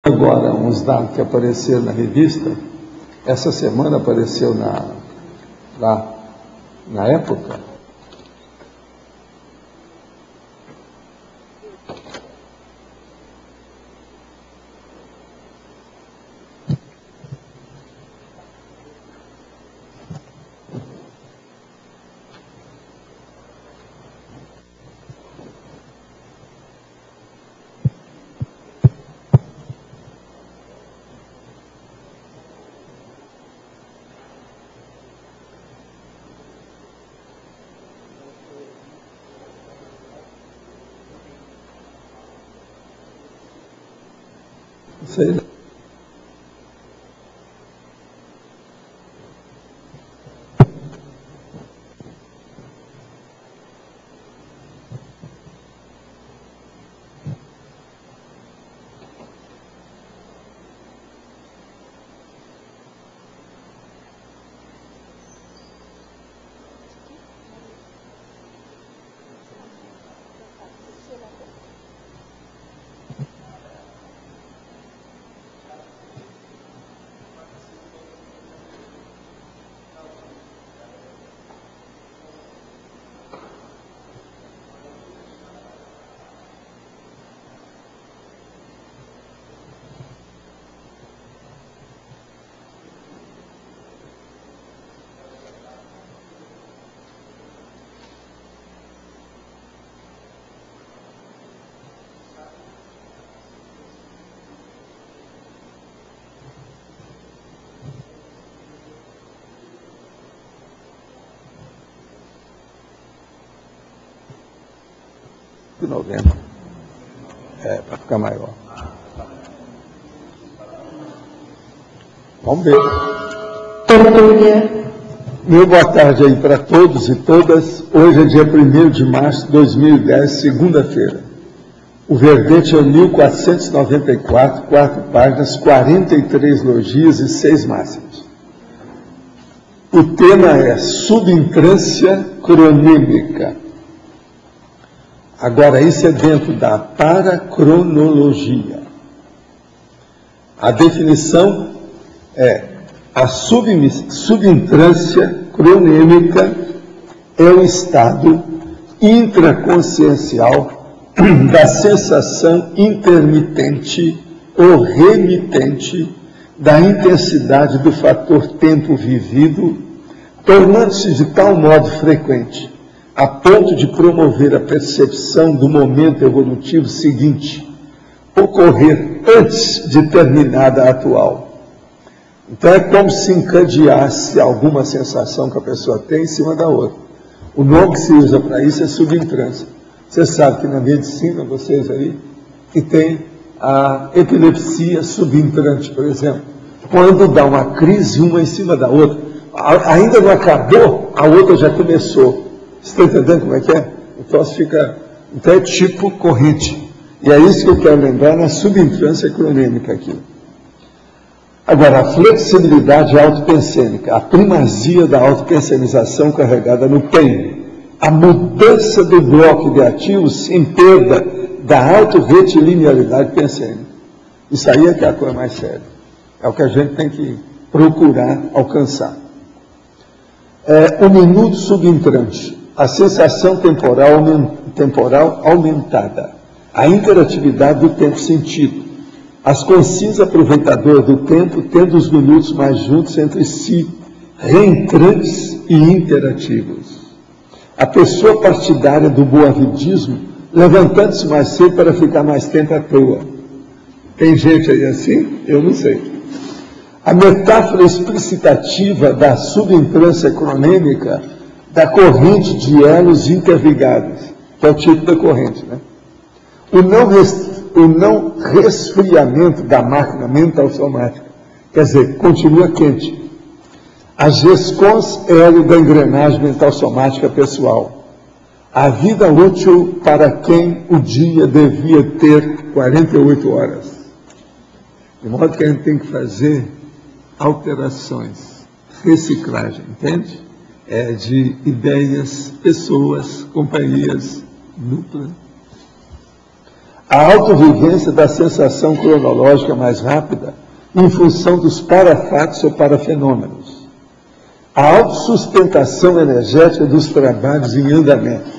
Agora, uns dados que apareceram na revista, essa semana apareceu lá na Época. Isso aí. De novembro, para ficar maior. Vamos ver. Meu boa tarde aí para todos e todas. Hoje é dia 1º de março de 2010, segunda-feira. O verbete é o 1494, 4 páginas, 43 logias e 6 máximas. O tema é subintrância cronímica. Agora, isso é dentro da paracronologia. A definição é: a subintrância cronêmica é o estado intraconsciencial da sensação intermitente ou remitente da intensidade do fator tempo vivido, tornando-se de tal modo frequente a ponto de promover a percepção do momento evolutivo seguinte, ocorrer antes de terminada a atual. Então é como se encadeasse alguma sensação que a pessoa tem em cima da outra. O nome que se usa para isso é subintrância. Você sabe que na medicina, vocês aí, que tem a epilepsia subintrante, por exemplo. Quando dá uma crise uma em cima da outra, ainda não acabou, a outra já começou. Você está entendendo como é que é? Então é tipo corrente. E é isso que eu quero lembrar na subintrância cronêmica aqui. Agora, a flexibilidade autopensênica, a primazia da autopensenização carregada no PEN, a mudança do bloco ideativo sem perda da autorretilinearidade pensênica. Isso aí é que é a coisa mais séria. É o que a gente tem que procurar alcançar. O minuto subintrante, a sensação temporal aumentada, a interatividade do tempo sentido, as consciências aproveitadoras do tempo tendo os minutos mais juntos entre si, reentrantes e interativos. A pessoa partidária do boavidismo levantando-se mais cedo para ficar mais tempo à toa. Tem gente aí assim? Eu não sei. A metáfora explicitativa da subintrância cronêmica da corrente de elos interligados, que é o tipo da corrente, né? O não resfriamento da máquina mental somática, quer dizer, continua quente. As gescons hélio da engrenagem mental somática pessoal. A vida útil para quem o dia devia ter 48 horas. De modo que a gente tem que fazer alterações, reciclagem, entende? De ideias, pessoas, companhias, dupla. A autovivência da sensação cronológica mais rápida em função dos parafatos ou parafenômenos. A autossustentação energética dos trabalhos em andamento.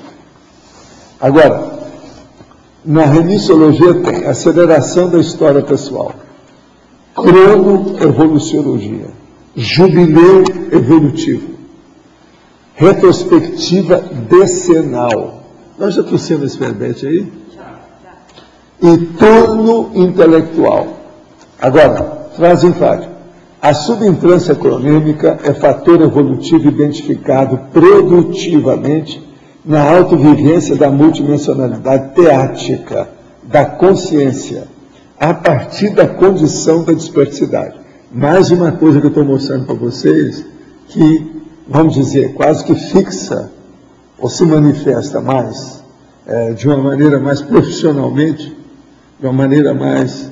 Agora, na remissiologia tem aceleração da história pessoal, cronoevoluciologia, jubileu evolutivo, retrospectiva decenal. Nós já trouxemos esse verbete aí? E turno intelectual. Agora, frase enfática. A subintrância cronêmica é fator evolutivo identificado produtivamente na autovivência da multidimensionalidade teática, da consciência, a partir da condição da dispersidade. Mais uma coisa que eu estou mostrando para vocês, que, vamos dizer, quase que fixa, ou se manifesta mais, de uma maneira mais profissionalmente, de uma maneira mais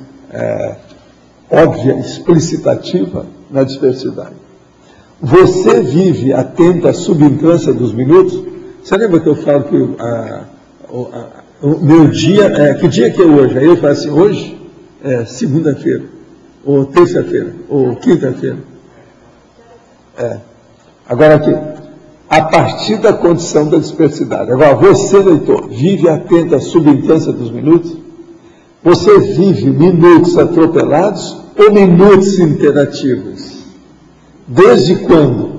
óbvia, explicitativa, na dispersidade. Você vive atento à subintrância dos minutos? Você lembra que eu falo que o meu dia, que dia que é hoje? Aí eu falo assim, hoje é segunda-feira, ou terça-feira, ou quinta-feira. Agora aqui, a partir da condição da dispersidade. Agora, você, leitor, vive atento à subintrância dos minutos? Você vive minutos atropelados ou minutos interativos? Desde quando?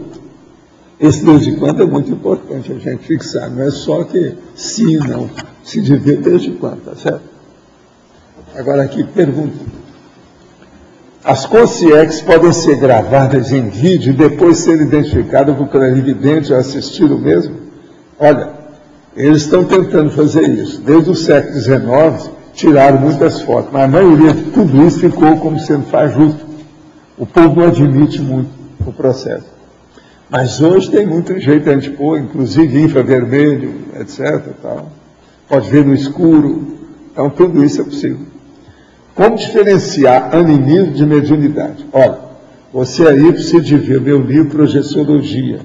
Esse desde quando é muito importante a gente fixar, não é só que sim, não, se dizer desde quando, tá certo? Agora aqui, pergunta. As consciex podem ser gravadas em vídeo e depois ser identificadas por clarividente ou assistir o mesmo? Olha, eles estão tentando fazer isso. Desde o século XIX, tiraram muitas fotos, mas a maioria de tudo isso ficou como sendo fajuto. O povo não admite muito o processo. Mas hoje tem muito jeito de a gente pôr, inclusive infravermelho, etc. Tal. Pode ver no escuro. Então, tudo isso é possível. Como diferenciar animismo de mediunidade? Olha, você aí precisa de ver o meu livro Projeciologia,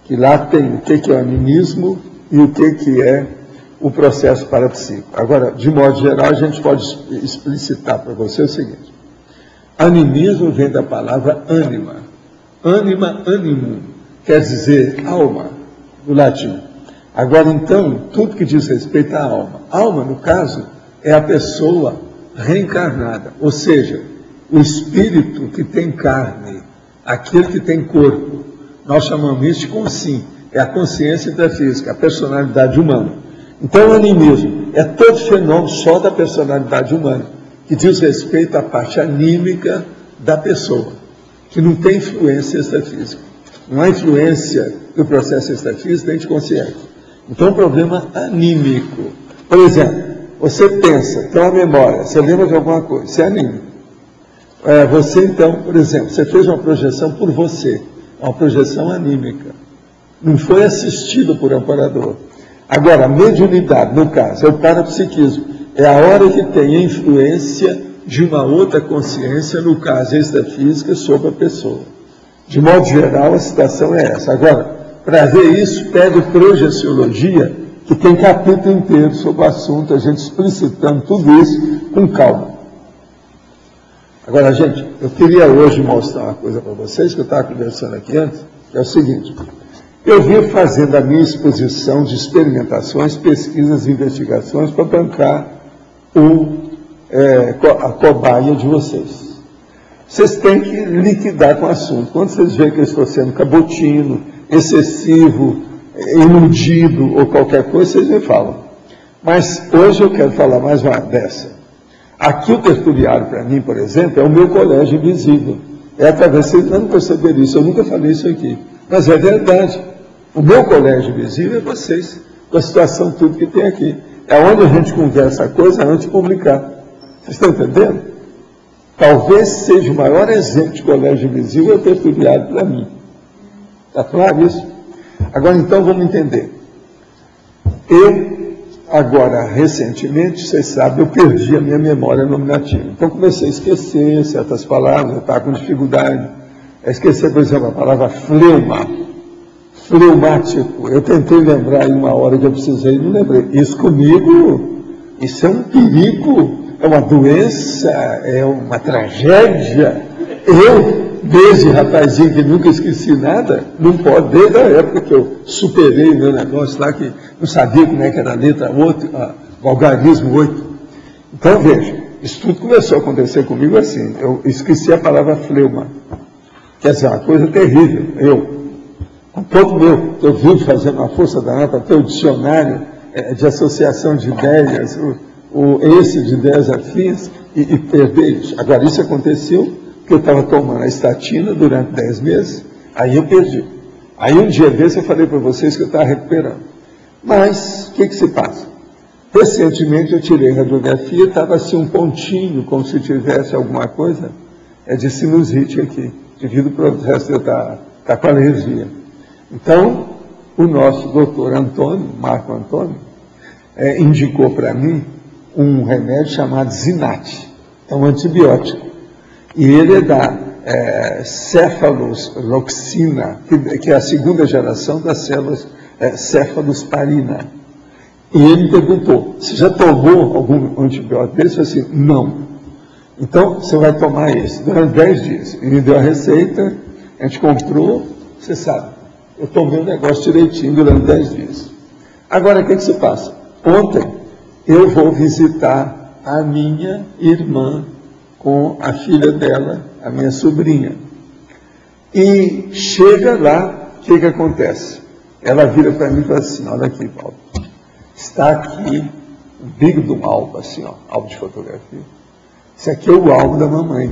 que lá tem o que é o animismo e o que é o processo parapsíquico. Agora, de modo geral, a gente pode explicitar para você o seguinte. Animismo vem da palavra anima. Anima, animum, quer dizer alma, do latim. Agora, então, tudo que diz respeito à alma. Alma, no caso, é a pessoa reencarnada, ou seja, o espírito que tem carne, aquele que tem corpo. Nós chamamos isso de consciência, é a consciência intrafísica, a personalidade humana. Então, o animismo é todo fenômeno só da personalidade humana, que diz respeito à parte anímica da pessoa, que não tem influência extrafísica. Não há influência do processo extrafísico nem de consciência. Então, um problema anímico. Por exemplo, você pensa, tem uma memória, você lembra de alguma coisa, você é anímico. Você, então, por exemplo, você fez uma projeção por você, uma projeção anímica. Não foi assistido por amparador. Agora, a mediunidade, no caso, é o parapsiquismo. É a hora que tem a influência de uma outra consciência, no caso extrafísica, sobre a pessoa. De modo geral, a situação é essa. Agora, para ver isso, pega o Projeciologia, que tem capítulo inteiro sobre o assunto, a gente explicitando tudo isso com calma. Agora, gente, eu queria hoje mostrar uma coisa para vocês, que eu estava conversando aqui antes, que é o seguinte. Eu vim fazendo a minha exposição de experimentações, pesquisas e investigações para bancar a cobaia de vocês. Vocês têm que liquidar com o assunto. Quando vocês veem que eu estou sendo cabotino, excessivo, iludido ou qualquer coisa, vocês me falam. Mas hoje eu quero falar mais uma dessa. Aqui o tertuliário, para mim, por exemplo, é o meu colégio invisível. É através, vocês não perceberam isso, eu nunca falei isso aqui. Mas é verdade. O meu colégio invisível é vocês, com a situação tudo que tem aqui. É onde a gente conversa a coisa antes de publicar. Vocês estão entendendo? Talvez seja o maior exemplo de colégio invisível é o tertuliário para mim. Está claro isso? Agora, então, vamos entender. Agora, recentemente, vocês sabem, eu perdi a minha memória nominativa. Então, comecei a esquecer certas palavras, eu estava com dificuldade. Esquecer, por exemplo, a palavra fleuma, fleumático. Eu tentei lembrar em uma hora que eu precisei, não lembrei. Isso comigo Isso é um perigo, é uma doença, é uma tragédia. Eu, desde rapazinho que nunca esqueci nada, não pode, desde a época que eu superei o meu negócio lá, que não sabia como é que era a letra 8, o algarismo 8. Então, veja, isso tudo começou a acontecer comigo assim. Eu esqueci a palavra fleuma. Quer dizer, uma coisa terrível. Eu, com todo meu, eu vivo fazendo uma força danada para ter o dicionário de associação de ideias, esse de ideias afins, e perder isso. Agora, isso aconteceu porque eu estava tomando a estatina durante 10 meses, aí eu perdi. Aí um dia desse eu falei para vocês que eu estava recuperando. Mas, o que se passa? Recentemente eu tirei radiografia, estava assim um pontinho, como se tivesse alguma coisa de sinusite aqui, devido ao processo de eu estar com alergia. Então, o nosso doutor Antônio, Marco Antônio, indicou para mim um remédio chamado Zinate, é um antibiótico. E ele é da cefaloxina, que é a segunda geração das células cefalosparina. E ele me perguntou, você já tomou algum antibiótico desse? Eu falei assim, não. Então, você vai tomar esse durante 10 dias. Ele me deu a receita, a gente comprou, você sabe, eu tomei o negócio direitinho durante 10 dias. Agora, o que se passa? Ontem, eu vou visitar a minha irmã com a filha dela, a minha sobrinha. E chega lá, o que acontece? Ela vira para mim e fala assim, olha aqui, Paulo, está aqui um big do álbum, assim, ó, álbum de fotografia. Isso aqui é o álbum da mamãe.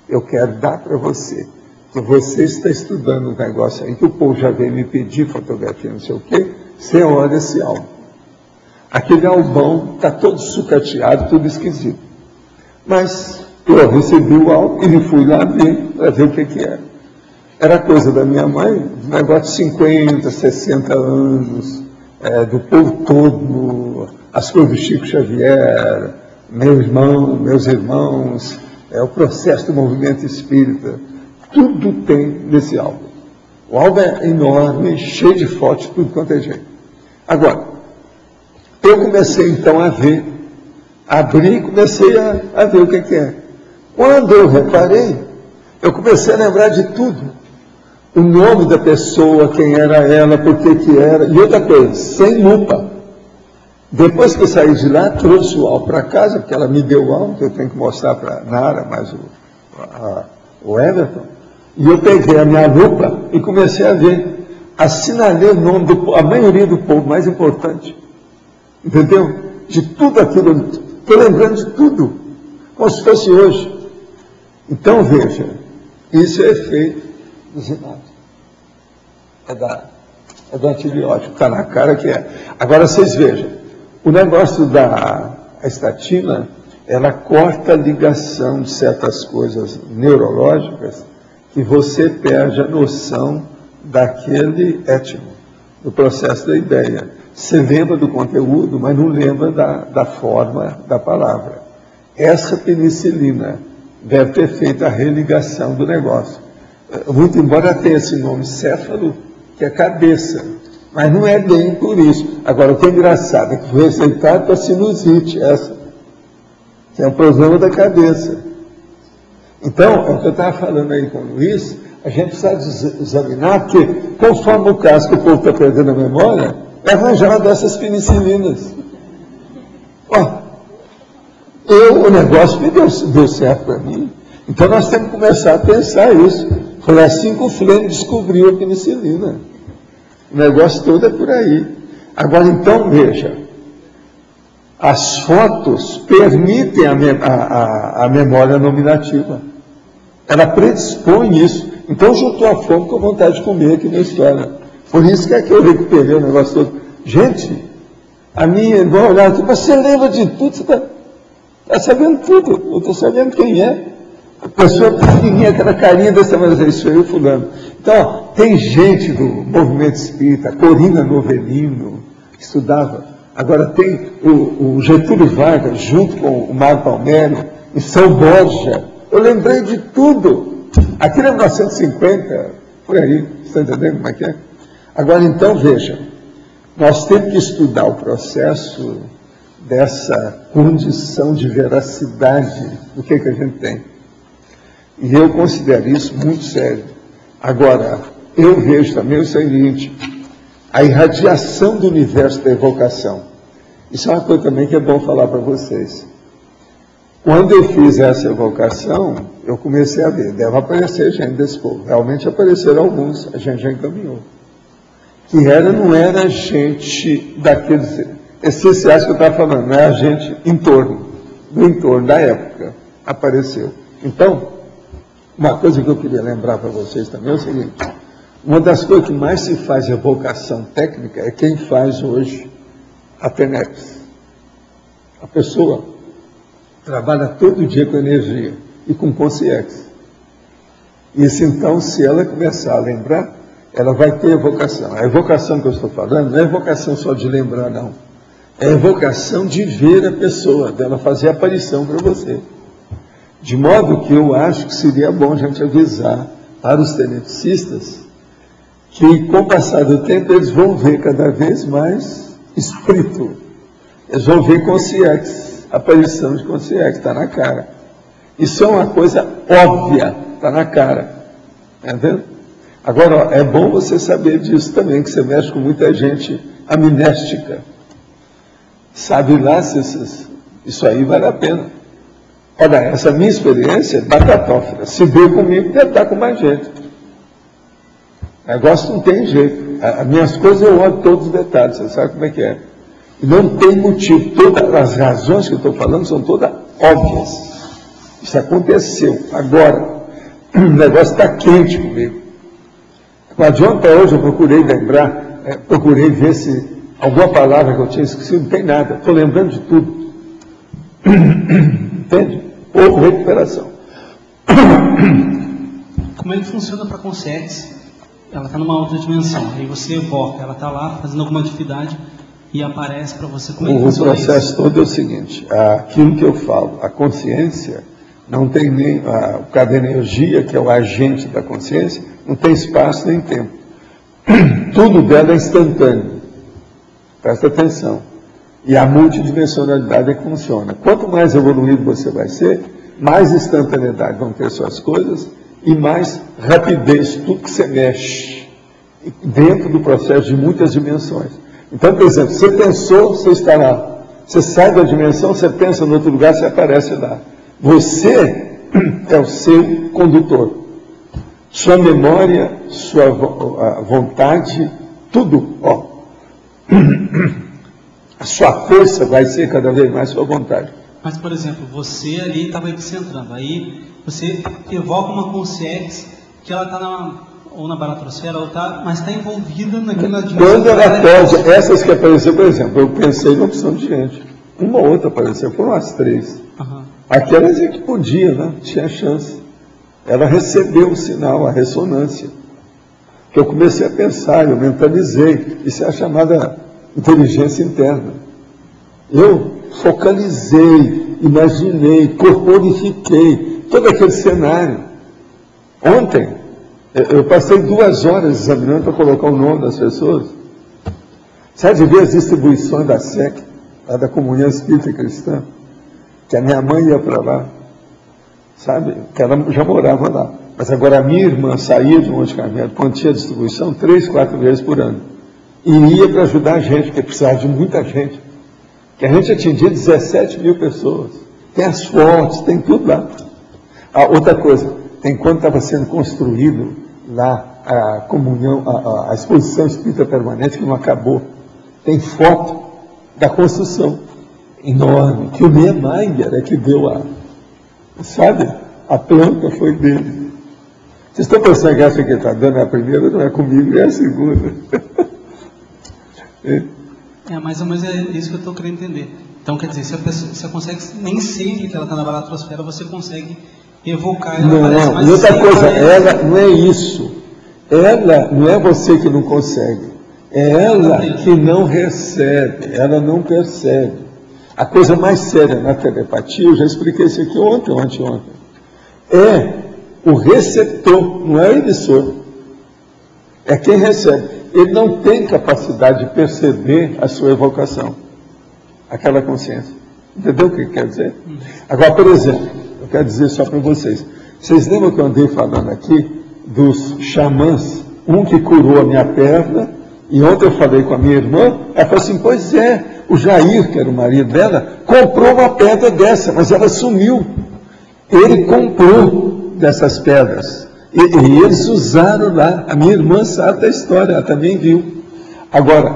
Eu quero dar para você, que você está estudando um negócio aí, que o povo já veio me pedir fotografia, não sei o quê, você olha esse álbum. Aquele albão está todo sucateado, tudo esquisito. Mas eu recebi o álbum e fui lá ver, para ver o que era. Era coisa da minha mãe, um negócio de 50, 60 anos, do povo todo, as coisas do Chico Xavier, meus irmãos, o processo do movimento espírita, tudo tem nesse álbum. O álbum é enorme, cheio de fotos, tudo quanto é jeito. Agora, eu comecei então a ver, abri e comecei a ver o que é. Quando eu reparei, eu comecei a lembrar de tudo. O nome da pessoa, quem era ela, por que era, e outra coisa, sem lupa. Depois que eu saí de lá, trouxe o álbum para casa, porque ela me deu o álbum, que eu tenho que mostrar para a Nara, mais o Everton, e eu peguei a minha lupa e comecei a ver. Assinalei o nome a maioria do povo mais importante. Entendeu? De tudo aquilo, estou lembrando de tudo, como se fosse hoje. Então, veja, isso é efeito do Zinate. É do antibiótico, está na cara que é. Agora, vocês vejam, o negócio da estatina, ela corta a ligação de certas coisas neurológicas que você perde a noção daquele étimo, do processo da ideia. Você lembra do conteúdo, mas não lembra da forma da palavra. Essa penicilina deve ter feito a religação do negócio. Muito embora tenha esse nome céfalo, que é cabeça, mas não é bem por isso. Agora, o que é engraçado é que foi receitado para sinusite, essa, que é um problema da cabeça. Então, é o que eu estava falando aí com o Luiz, a gente precisa examinar, porque conforme o caso que o povo está perdendo a memória, é arranjar uma dessas penicilinas. O negócio me deu certo para mim. Então nós temos que começar a pensar isso. Foi assim que o Flênio descobriu a penicilina. O negócio todo é por aí. Agora, então, veja, as fotos permitem a memória nominativa. Ela predispõe isso. Então juntou a fome com a vontade de comer aqui na história. Por isso que é que eu recuperei o negócio todo. Gente, a minha irmã olhava aqui, mas você lembra de tudo, você está sabendo tudo, eu estou sabendo quem é. A pessoa pequenininha, aquela carinha dessa maneira, isso aí, fulano. Então, tem gente do movimento espírita, Corina Novelino, que estudava. Agora tem o Getúlio Vargas, junto com o Mário Palmério, e São Borja. Eu lembrei de tudo. Aqui era 1950, por aí, você está entendendo como é que é? Agora, então, veja, nós temos que estudar o processo dessa condição de veracidade do que a gente tem. E eu considero isso muito sério. Agora, eu vejo também o seguinte, a irradiação do universo da evocação. Isso é uma coisa também que é bom falar para vocês. Quando eu fiz essa evocação, eu comecei a ver, deve aparecer gente desse povo. Realmente apareceram alguns, a gente já encaminhou. Que não era gente daqueles essenciais que eu estava falando, não é a gente do entorno da época, apareceu. Então, uma coisa que eu queria lembrar para vocês também é o seguinte, uma das coisas que mais se faz evocação técnica é quem faz hoje a TENEPS. A pessoa trabalha todo dia com energia e com consciência. Isso então, se ela começar a lembrar, ela vai ter evocação. A evocação que eu estou falando não é evocação só de lembrar, não. É evocação de ver a pessoa, dela fazer aparição para você. De modo que eu acho que seria bom a gente avisar para os tenepsistas que, com o passar do tempo, eles vão ver cada vez mais espírito. Eles vão ver consciência, aparição de consciência, está na cara. Isso é uma coisa óbvia, está na cara. Está vendo? Agora, é bom você saber disso também, que você mexe com muita gente amnéstica. Sabe lá se isso aí vale a pena. Olha, essa minha experiência é batatófila. Se deu comigo, deve estar com mais gente. O negócio não tem jeito. As minhas coisas eu olho todos os detalhes, você sabe como é que é. E não tem motivo. Todas as razões que eu estou falando são todas óbvias. Isso aconteceu. Agora, o negócio está quente comigo. Não adianta hoje, eu procurei lembrar, procurei ver se alguma palavra que eu tinha esquecido, não tem nada. Estou lembrando de tudo. Entende? Ou recuperação. Como é que funciona para a consciência? Ela está numa outra dimensão, aí você evoca, ela está lá fazendo alguma atividade e aparece para você. Como é que funciona isso? O processo todo é o seguinte, aquilo que eu falo, a consciência não tem nem, cada energia, que é o agente da consciência, não tem espaço nem tempo. Tudo dela é instantâneo. Presta atenção. E a multidimensionalidade é que funciona. Quanto mais evoluído você vai ser, mais instantaneidade vão ter suas coisas e mais rapidez, tudo que você mexe, dentro do processo de muitas dimensões. Então, por exemplo, você pensou, você está lá. Você sai da dimensão, você pensa em outro lugar, você aparece lá. Você é o seu condutor. Sua memória, sua vontade, tudo, ó. A sua força vai ser cada vez mais sua vontade. Mas, por exemplo, você ali estava epicentrando, aí você evoca uma consciência que ela está ou na baratrosfera, ou tá, mas está envolvida naquela dimensão. Quando ela pode, essas que apareceram, por exemplo, eu pensei numa opção de gente. Uma ou outra apareceu, foram as 3. Uhum. Aquelas é que podia, né? Tinha chance. Ela recebeu o sinal, a ressonância. Que eu comecei a pensar, eu mentalizei. Isso é a chamada inteligência interna. Eu focalizei, imaginei, corporifiquei todo aquele cenário. Ontem, eu passei 2 horas examinando para colocar o nome das pessoas. Sabe de ver as distribuições da SEC, lá da Comunhão Espírita Cristã, que a minha mãe ia para lá, sabe? Que ela já morava lá. Mas agora a minha irmã saía de Monte Carmelo, quando tinha distribuição, 3, 4 vezes por ano. E ia para ajudar a gente, porque precisava de muita gente. Que a gente atingia 17 mil pessoas. Tem as fotos, tem tudo lá. Outra coisa, tem quando estava sendo construído lá a comunhão, a exposição espírita permanente, que não acabou. Tem foto da construção enorme, que o Niemeyer é que deu sabe? A planta foi dele. Vocês estão pensando que essa que está dando é a primeira, não é comigo, é a segunda. Mais ou menos é isso que eu estou querendo entender. Então, quer dizer, se a pessoa, você consegue, nem sempre que ela está na baratrosfera, você consegue evocar ela. Não, e outra coisa, ela não é isso. Ela não é você que não consegue. É ela que não recebe, ela não percebe. A coisa mais séria na telepatia, eu já expliquei isso aqui ontem, é o receptor, não é o emissor. É quem recebe. Ele não tem capacidade de perceber a sua evocação. aquela consciência. Entendeu o que quer dizer? Agora, por exemplo, eu quero dizer só para vocês. Vocês lembram que eu andei falando aqui dos xamãs, um que curou a minha perna, e ontem eu falei com a minha irmã, ela falou assim, pois é, o Jair, que era o marido dela, comprou uma pedra dessa, mas ela sumiu. Ele comprou dessas pedras, e eles usaram lá, a minha irmã sabe da história, ela também viu. Agora,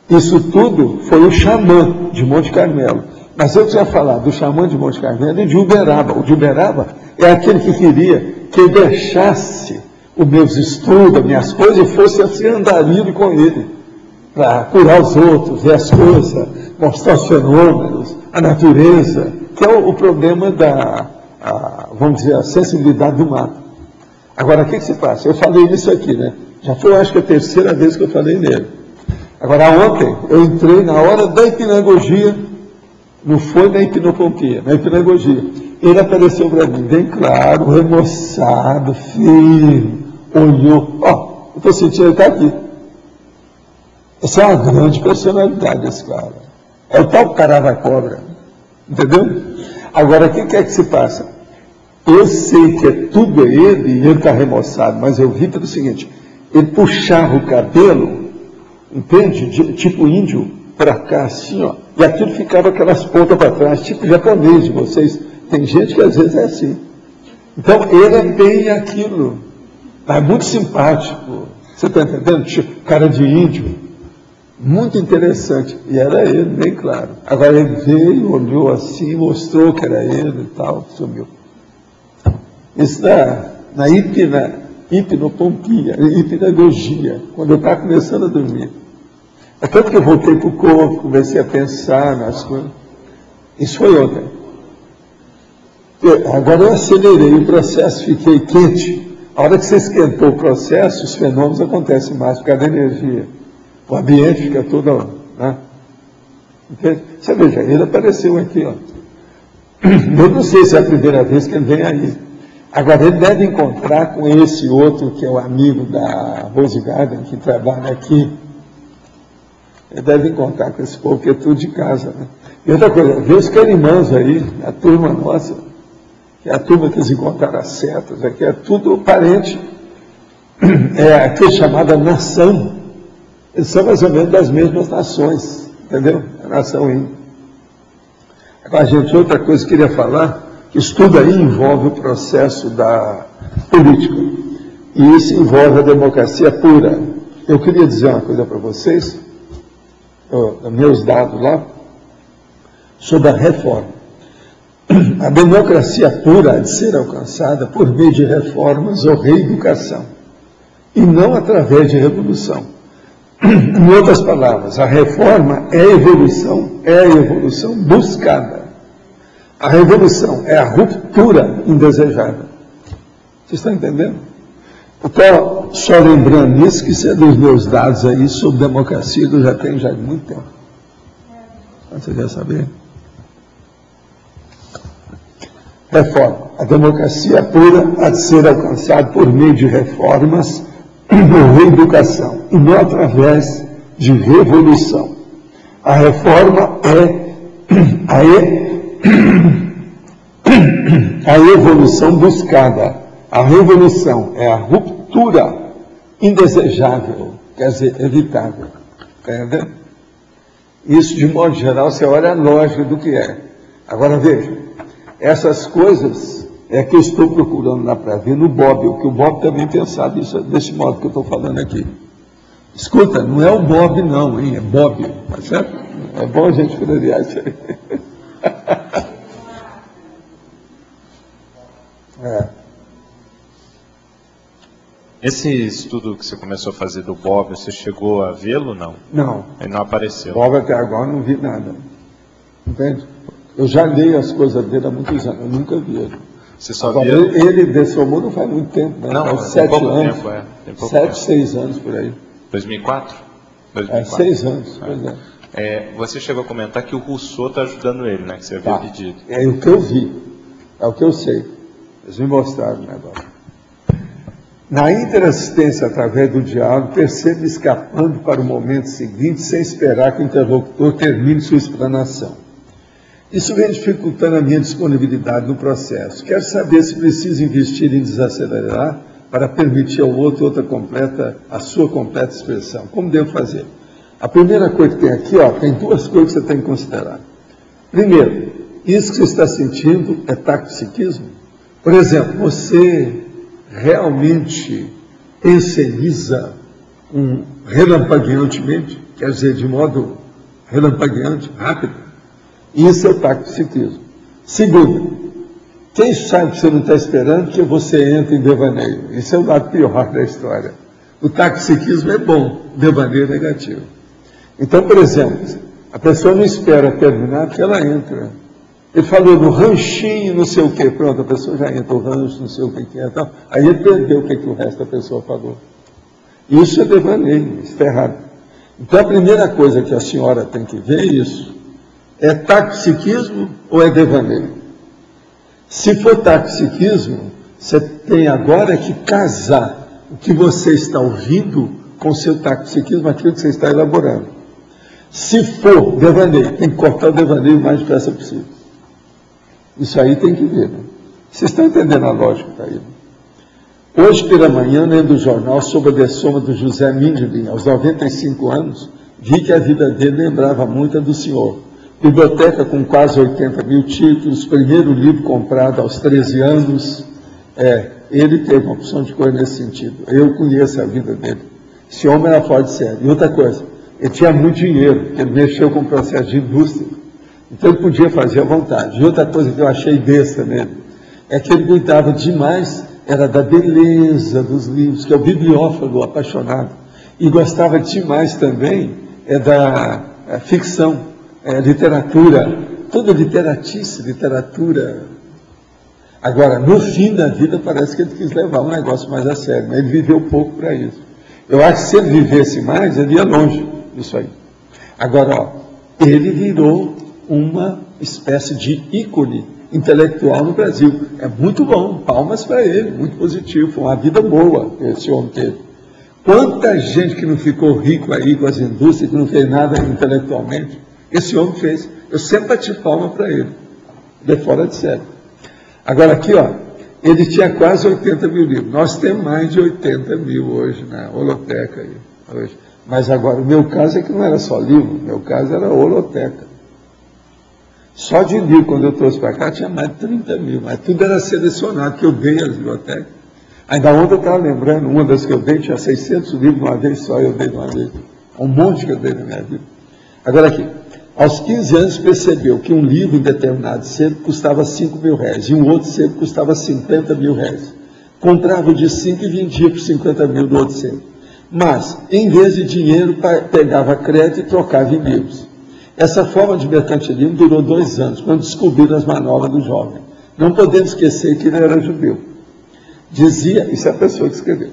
isso tudo foi o xamã de Monte Carmelo. Mas eu tinha falado do xamã de Monte Carmelo e de Uberaba. O de Uberaba é aquele que queria que eu deixasse os meus estudos, as minhas coisas, e fosse assim andarilho com ele, para curar os outros, ver as coisas, mostrar os fenômenos, a natureza, que é o problema vamos dizer, a sensibilidade do mato. Agora, o que se passa? Eu falei nisso aqui, né? Já foi, acho que, a terceira vez que eu falei nele. Agora, ontem, eu entrei na hora da hipnagogia, não foi na hipnopompeia, na hipnagogia. Ele apareceu para mim, bem claro, remoçado, firme, olhou. Ó, eu estou sentindo, ele está aqui. Essa é uma grande personalidade, esse cara. É o tal carava-cobra. Entendeu? Agora, o que é que se passa? Eu sei que tudo é ele, e ele está remoçado, mas eu vi pelo seguinte, ele puxava o cabelo, entende? Tipo índio, para cá, assim, ó, e aquilo ficava aquelas pontas para trás, tipo japonês de vocês. Tem gente que às vezes é assim. Então, ele é bem aquilo. É muito simpático. Você está entendendo? Tipo, cara de índio. Muito interessante. E era ele, bem claro. Agora ele veio, olhou assim, mostrou que era ele e tal, sumiu. Isso na hipnopompia, hipnagogia, quando eu estava começando a dormir. É tanto que eu voltei para o corpo, comecei a pensar nas coisas. Isso foi ontem. Agora eu acelerei o processo, fiquei quente. A hora que você esquentou o processo, os fenômenos acontecem mais por causa da energia. O ambiente fica todo, né? Entende? Você veja, ele apareceu aqui, ó. Eu não sei se é a primeira vez que ele vem aí. Agora, ele deve encontrar com esse outro, que é o amigo da Rose Garden, que trabalha aqui. Ele deve encontrar com esse povo, que é tudo de casa, né? E outra coisa, vê os carimãs aí, a turma nossa, que é a turma que eles encontraram as setas, aqui é tudo parente. É aqui chamada nação. Eles são mais ou menos das mesmas nações, entendeu? A nação índia. Agora, gente, outra coisa que eu queria falar, que isso tudo aí envolve o processo da política. E isso envolve a democracia pura. Eu queria dizer uma coisa para vocês, meus dados lá, sobre a reforma. A democracia pura há de ser alcançada por meio de reformas ou reeducação, e não através de revolução. Em outras palavras, a reforma é a evolução buscada. A revolução é a ruptura indesejada. Vocês estão entendendo? Então, só lembrando isso, que isso é dos meus dados aí sobre democracia, que eu já tenho há muito tempo. Você quer saber? Reforma. A democracia pura há de ser alcançada por meio de reformas ou reeducação, e não através de revolução. A reforma é a evolução buscada. A revolução é a ruptura indesejável, quer dizer, evitável. Entendeu? Isso, de modo geral, você olha a lógica do que é. Agora, veja, essas coisas é que eu estou procurando lá para ver no Bob, que o Bob também pensava isso desse modo que eu estou falando aqui. Escuta, não é o Bob não, hein? É Bob, tá certo? É bom a gente florear isso aí. Esse estudo que você começou a fazer do Bob, você chegou a vê-lo, não? Não. Ele não apareceu. Bob até agora não vi nada. Entende? Eu já leio as coisas dele há muitos anos, eu nunca vi ele. Você só agora, via... ele dessomou não faz muito tempo, né? Não, faz 7 anos. Tempo, Tem pouco 7, tempo. 6 anos por aí. 2004? 2004. 6 anos, pois é. Você chegou a comentar que o Rousseau está ajudando ele, né? Que você havia pedido. É o que eu vi, é o que eu sei. Eles me mostraram o negócio. Na interassistência, através do diálogo, percebe escapando para o momento seguinte, sem esperar que o interlocutor termine sua explanação. Isso vem dificultando a minha disponibilidade no processo. Quero saber se preciso investir em desacelerar para permitir ao outro a sua completa expressão. Como devo fazer? A primeira coisa que tem aqui, tem duas coisas que você tem que considerar. Primeiro, isso que você está sentindo é taquipsiquismo? Por exemplo, você realmente enceniza relampagueantemente, quer dizer, de modo relampagueante, rápido. Isso é o taquipsiquismo. Segundo, quem sabe que você não está esperando que você entre em devaneio? Isso é o lado pior da história. O taquipsiquismo é bom, o devaneio é negativo. Então, por exemplo, a pessoa não espera terminar porque ela entra. Ele falou no ranchinho, não sei o quê, pronto, a pessoa já entra, o rancho, não sei o que é, tal. Aí ele perdeu o que o resto da pessoa falou. Isso é devaneio, isso está errado. Então a primeira coisa que a senhora tem que ver é isso. É taquipsiquismo ou é devaneio? Se for taquipsiquismo, você tem agora que casar o que você está ouvindo com o seu taquipsiquismo, aquilo que você está elaborando. Se for devaneio, tem que cortar o devaneio o mais depressa possível. Isso aí tem que ver, né? Vocês estão entendendo a lógica que está aí? Hoje pela manhã, lendo o jornal sobre a dessoma do José Mindlin, aos 95 anos, vi que a vida dele lembrava muito a do senhor. Biblioteca com quase 80 mil títulos, primeiro livro comprado aos 13 anos. Ele teve uma opção de coisa nesse sentido. Eu conheço a vida dele. Esse homem era fora de série. E outra coisa, ele tinha muito dinheiro, ele mexeu com o processo de indústria. Então ele podia fazer à vontade. E outra coisa que eu achei besta nele, é que ele cuidava demais, era da beleza dos livros, que é o bibliófilo apaixonado. E gostava demais também da ficção. Literatura, toda literatice, literatura. Agora, no fim da vida, parece que ele quis levar um negócio mais a sério, mas ele viveu pouco para isso. Eu acho que se ele vivesse mais, ele ia longe disso aí. Agora, ele virou uma espécie de ícone intelectual no Brasil. É muito bom, palmas para ele, muito positivo, foi uma vida boa que esse homem teve. Quanta gente que não ficou rico aí com as indústrias, que não fez nada intelectualmente, esse homem fez. Eu sempre bati palma para ele. Ele é fora de série. Agora aqui, ele tinha quase 80 mil livros. Nós temos mais de 80 mil hoje na holoteca. Aí, hoje. Mas agora, o meu caso é que não era só livro, o meu caso era holoteca. Só de livro, quando eu trouxe para cá, tinha mais de 30 mil. Mas tudo era selecionado, que eu dei às bibliotecas. Ainda ontem eu estava lembrando, uma das que eu dei, tinha 600 livros de uma vez só, eu dei de uma vez. Um monte que eu dei na minha vida. Agora aqui. Aos 15 anos percebeu que um livro em determinado sebo custava 5 mil reais e um outro sebo custava 50 mil reais. Comprava o de 5 e vendia por 50 mil do outro sebo. Mas, em vez de dinheiro, pegava crédito e trocava em livros. Essa forma de mercantilismo durou 2 anos, quando descobriram as manobras do jovem. Não podemos esquecer que ele era judeu. Dizia, isso é a pessoa que escreveu,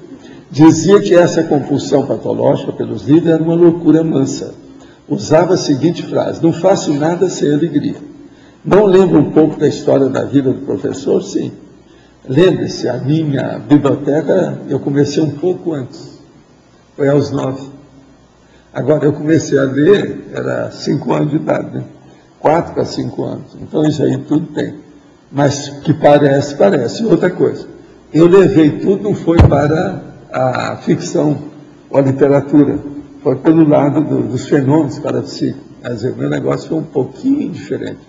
dizia que essa compulsão patológica pelos livros era uma loucura mansa. Usava a seguinte frase: não faço nada sem alegria. Não lembra um pouco da história da vida do professor? Sim. Lembre-se, a minha biblioteca, eu comecei um pouco antes. Foi aos 9. Agora, eu comecei a ler, era 5 anos de idade, né? 4 para 5 anos. Então, isso aí tudo tem. Mas que parece. Outra coisa, eu levei tudo, não foi para a ficção ou a literatura. Foi pelo lado dos fenômenos parapsíquicos. Mas o meu negócio foi um pouquinho diferente.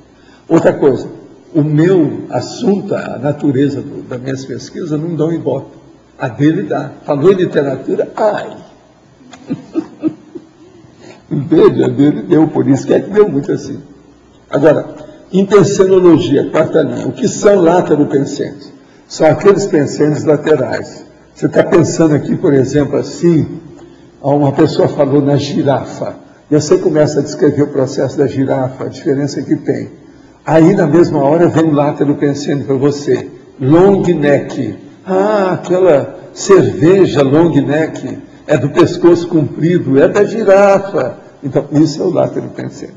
Outra coisa, o meu assunto, a natureza das minhas pesquisas, não dão ibope. A dele dá. Falou em literatura, ai! Entende? A dele deu, por isso que deu muito assim. Agora, intercenologia, quarta linha. O que são lateropensentes? São aqueles pensentes laterais. Você está pensando aqui, por exemplo, assim... Uma pessoa falou na girafa, e você começa a descrever o processo da girafa, a diferença que tem. Aí, na mesma hora, vem um látero pensando para você, long neck. Ah, aquela cerveja long neck, é do pescoço comprido, é da girafa. Então, isso é o látero pensando.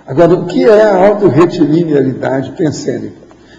Agora, o que é a autorretilinearidade pensênica?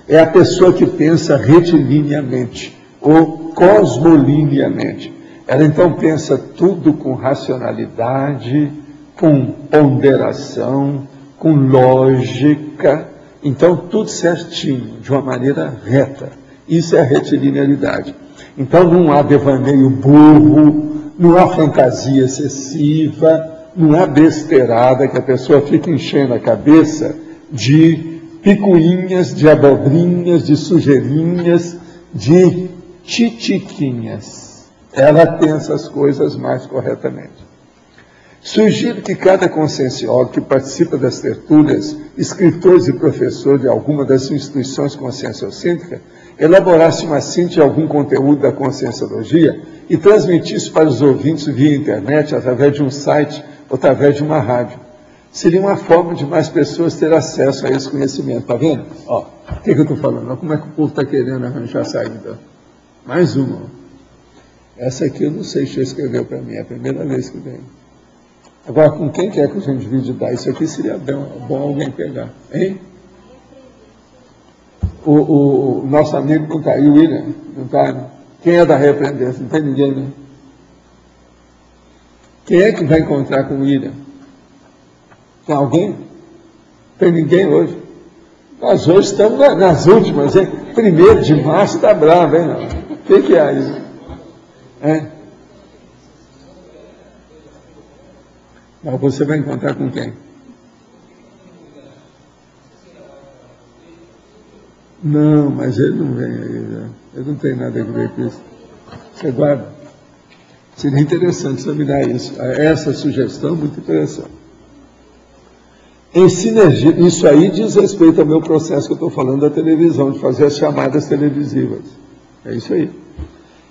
É a pessoa que pensa retilineamente, ou cosmolineamente. Ela então pensa tudo com racionalidade, com ponderação, com lógica, então tudo certinho, de uma maneira reta. Isso é a retilinearidade. Então não há devaneio burro, não há fantasia excessiva, não há besteirada que a pessoa fica enchendo a cabeça de picuinhas, de abobrinhas, de sujeirinhas, de titiquinhas. Ela pensa as coisas mais corretamente. Sugiro que cada conscienciólogo que participa das tertúlias, escritores e professores de alguma das instituições conscienciocêntricas, elaborasse uma síntese de algum conteúdo da conscienciologia e transmitisse para os ouvintes via internet, através de um site ou através de uma rádio. Seria uma forma de mais pessoas ter acesso a esse conhecimento. Está vendo? Ó, o que eu estou falando? Olha como é que o povo está querendo arranjar saída. Mais uma. Essa aqui eu não sei se escreveu para mim, é a primeira vez que vem. Agora, com quem que é que a gente divide dar? Isso aqui seria bom alguém pegar. Hein? O nosso amigo não está aí, o William, não está? Quem é da repreendência? Não tem ninguém, né? Quem é que vai encontrar com o William? Tem alguém? Tem ninguém hoje? Nós hoje estamos nas últimas, hein? 1º de março está bravo, hein? O que é aí? É? Mas você vai encontrar com quem? Não, mas ele não vem aí, né? Ele não tem nada a ver com isso. Você guarda? Seria interessante você me dar isso. Essa sugestão, muito interessante. Em sinergia, isso aí diz respeito ao meu processo que eu estou falando da televisão, de fazer as chamadas televisivas. É isso aí.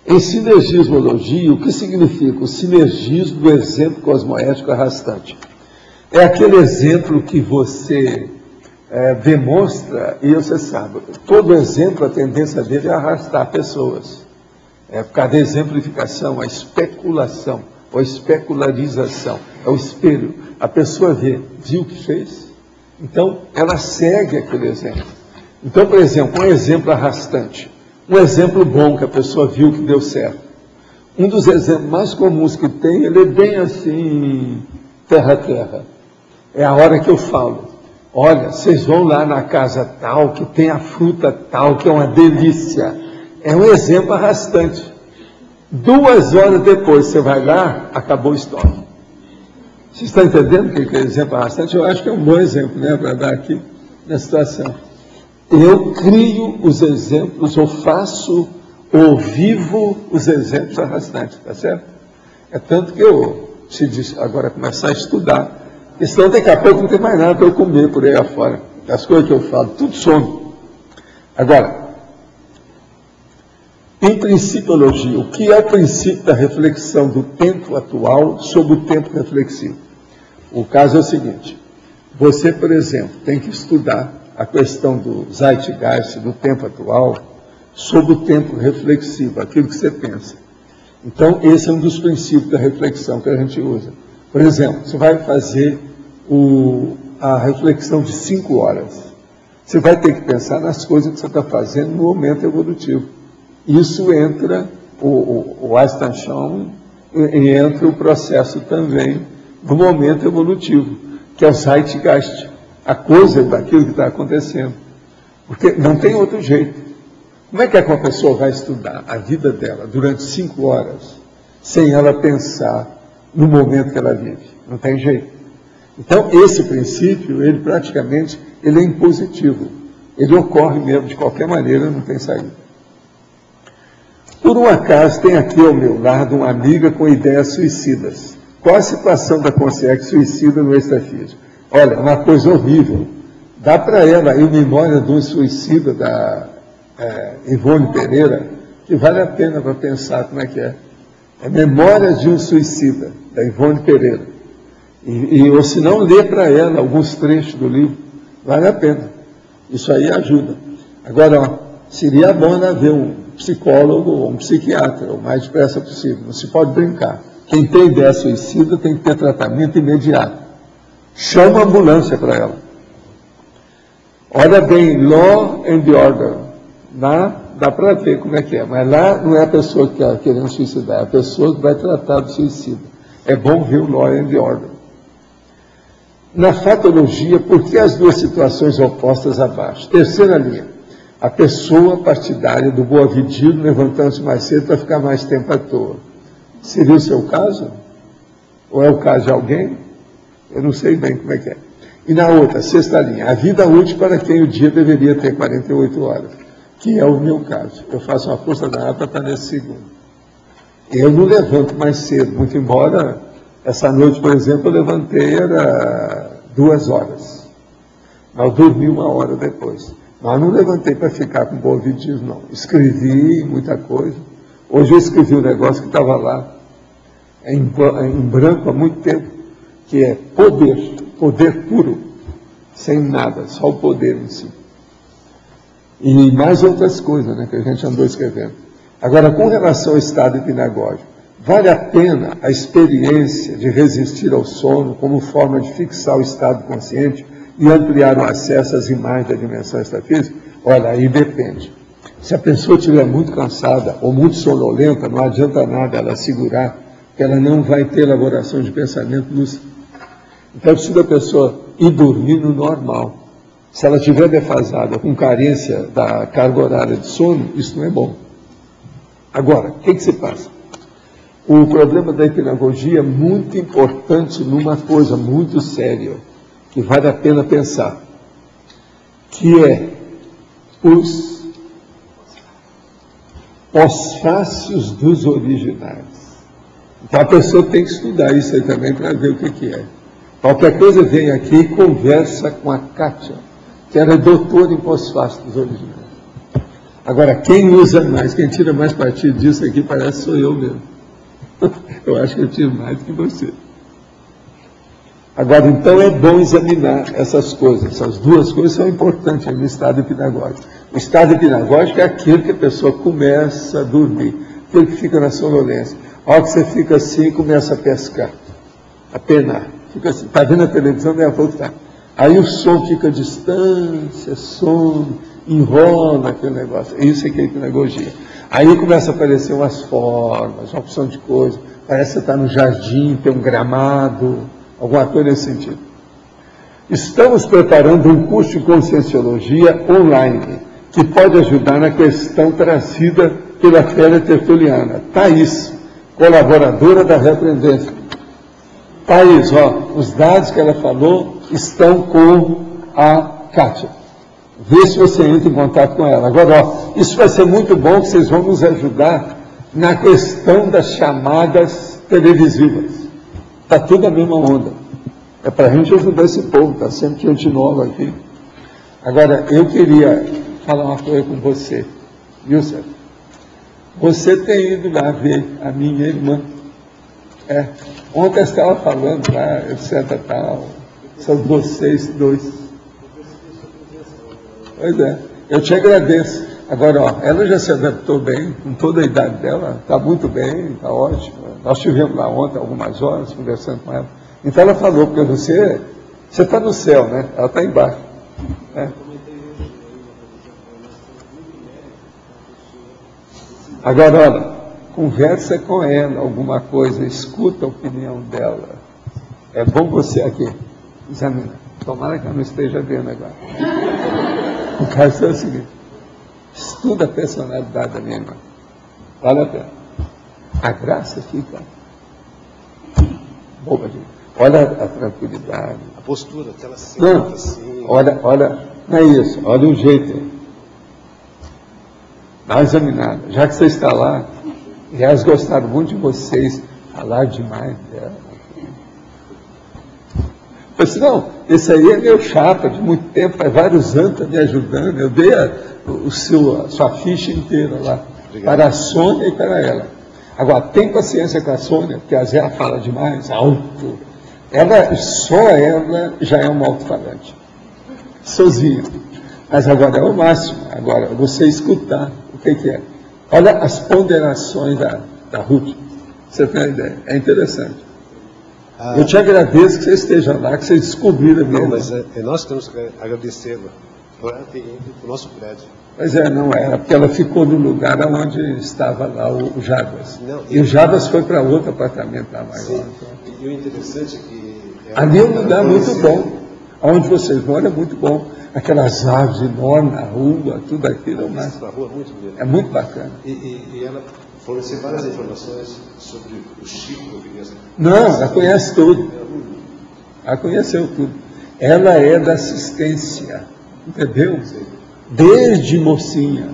Em sinergismologia, o que significa o sinergismo do exemplo cosmoético arrastante? É aquele exemplo que você demonstra, e você sabe, todo exemplo, a tendência dele é arrastar pessoas. É por causa da exemplificação, a especulação, ou a especularização, é o espelho. A pessoa viu o que fez, então ela segue aquele exemplo. Então, por exemplo, um exemplo arrastante, um exemplo bom que a pessoa viu que deu certo. Um dos exemplos mais comuns que tem, ele é bem assim, terra-terra. É a hora que eu falo. Olha, vocês vão lá na casa tal, que tem a fruta tal, que é uma delícia. É um exemplo arrastante. 2 horas depois você vai lá, acabou a história. Você está entendendo o que é exemplo arrastante? Eu acho que é um bom exemplo, né, para dar aqui na situação. Eu crio os exemplos, ou faço, ou vivo os exemplos arrastantes, tá certo? É tanto que eu decidi agora começar a estudar. Porque senão daqui a pouco não tem mais nada para eu comer por aí afora. As coisas que eu falo, tudo some. Agora, em principiologia, o que é o princípio da reflexão do tempo atual sobre o tempo reflexivo? O caso é o seguinte, você, por exemplo, tem que estudar a questão do zeitgeist, do tempo atual, sobre o tempo reflexivo, aquilo que você pensa. Então, esse é um dos princípios da reflexão que a gente usa. Por exemplo, você vai fazer a reflexão de 5 horas. Você vai ter que pensar nas coisas que você está fazendo no momento evolutivo. Isso entra, o Einstein e entra o processo também do momento evolutivo, que é o zeitgeist, a coisa daquilo que está acontecendo. Porque não tem outro jeito. Como é que uma pessoa vai estudar a vida dela durante 5 horas sem ela pensar no momento que ela vive? Não tem jeito. Então, esse princípio, ele praticamente, ele é impositivo. Ele ocorre mesmo, de qualquer maneira, não tem saída. Por um acaso, tem aqui ao meu lado uma amiga com ideias suicidas. Qual a situação da consciência suicida no extrafísico? Olha, uma coisa horrível. Dá para ela aí memória de um suicida da Ivone Pereira, que vale a pena para pensar como é que é. É Memórias de um Suicida, da Ivone Pereira. Ou se não, lê para ela alguns trechos do livro, vale a pena. Isso aí ajuda. Agora, ó, seria bom haver um psicólogo ou um psiquiatra, o mais depressa possível. Não se pode brincar. Quem tem ideia suicida tem que ter tratamento imediato. Chama a ambulância para ela. Olha bem, Law and Order, na dá para ver como é que é. Mas lá não é a pessoa que está querendo suicidar, é a pessoa que vai tratar do suicídio. É bom ver o Law and Order. Na fatologia, por que as duas situações opostas abaixo? Terceira linha. A pessoa partidária do boavidido levantando-se mais cedo para ficar mais tempo à toa. Seria o seu caso? Ou é o caso de alguém? Eu não sei bem como é que é. E na outra, sexta linha, a vida útil para quem o dia deveria ter 48 horas, que é o meu caso. Eu faço uma força danada para estar nesse segundo. Eu não levanto mais cedo, muito embora essa noite, por exemplo, eu levantei, era 2 horas. Mas eu dormi 1 hora depois. Mas não levantei para ficar com boavidismo, não. Escrevi muita coisa. Hoje eu escrevi um negócio que estava lá, em branco há muito tempo, que é poder, poder puro, sem nada, só o poder em si. E mais outras coisas, né, que a gente andou escrevendo. Agora, com relação ao estado hipnagógico, vale a pena a experiência de resistir ao sono como forma de fixar o estado consciente e ampliar o acesso às imagens da dimensão extrafísica? Olha, aí depende. Se a pessoa estiver muito cansada ou muito sonolenta, não adianta nada ela segurar, que ela não vai ter elaboração de pensamento lúcido. Então, precisa a pessoa ir dormir no normal. Se ela estiver defasada, com carência da carga horária de sono, isso não é bom. Agora, o que se passa? O problema da hipnagogia é muito importante numa coisa muito séria, que vale a pena pensar, que é os pós-fácios dos originais. Então a pessoa tem que estudar isso aí também para ver o que é. Qualquer coisa vem aqui e conversa com a Kátia, que era doutora em pós-fácios dos originais. Agora, quem usa mais, quem tira mais partido disso aqui, parece que sou eu mesmo. Eu acho que eu tiro mais do que você. Agora, então, é bom examinar essas coisas. Essas duas coisas são importantes no estado hipnagógico. O estado hipnagógico é aquele que a pessoa começa a dormir, aquele que fica na sonolência. A hora que você fica assim, começa a pescar, a penar. Fica assim, está vendo a televisão, vai voltar. Aí o som fica distância, sono, enrola aquele negócio. Isso é que é hipnagogia. Aí começa a aparecer umas formas, uma opção de coisa. Parece que você está no jardim, tem um gramado, alguma coisa nesse sentido. Estamos preparando um curso de conscienciologia online, que pode ajudar na questão trazida pela Félia Tertuliana. Thaís, colaboradora da Reaprendência. Thaís, os dados que ela falou estão com a Kátia. Vê se você entra em contato com ela. Agora, isso vai ser muito bom, que vocês vão nos ajudar na questão das chamadas televisivas. Está tudo a mesma onda. É para a gente ajudar esse povo, está sempre gente nova aqui. Agora, eu queria falar uma coisa com você, viu, Sérgio? Você tem ido lá ver a minha irmã. Ontem eu estava falando lá, etc. tal. São vocês dois. Pois é, eu te agradeço. Agora, ela já se adaptou bem, com toda a idade dela, está muito bem, está ótimo. Nós estivemos lá ontem algumas horas conversando com ela. Então ela falou, porque você está no céu, né? Ela está embaixo. Né? Agora, olha, conversa com ela alguma coisa, escuta a opinião dela. É bom você aqui, examina. Tomara que ela não esteja vendo agora. O caso é o seguinte, estuda a personalidade da minha irmã. Vale a pena. A graça fica boba, gente. Olha a tranquilidade. A postura, que ela se senta assim. Olha, não é isso, olha o jeito. Dá uma examinada. Já que você está lá, e elas gostaram muito de vocês, falar demais dela. Eu disse, não, esse aí é meu chapa de muito tempo, faz vários anos está me ajudando. Eu dei a sua ficha inteira lá. Obrigado. Para a Sônia e para ela. Agora, tem paciência com a Sônia, porque às vezes ela fala demais, alto. Só ela já é uma alto-falante. Sozinha. Mas agora é o máximo. Agora, você escutar o que é. Olha as ponderações da Ruth. Você tem uma ideia. É interessante. Eu te agradeço que você esteja lá, que você descobriu a minha. Não, mas nós temos que agradecê-la por ela ter ido para o nosso prédio. Pois é, não era, porque ela ficou no lugar onde estava lá o Jabas. Não, E o Jabas foi para outro apartamento lá maior. Sim. E o interessante é que... Ali é um lugar muito bom. Onde vocês moram é muito bom. Aquelas árvores enormes na rua, tudo aquilo. Mas A rua é muito bonita. é muito bacana. E ela forneceu várias informações sobre o Chico que eu queria saber. Não, ela conhece tudo. Ela conheceu tudo. Ela é da assistência, entendeu? Desde mocinha.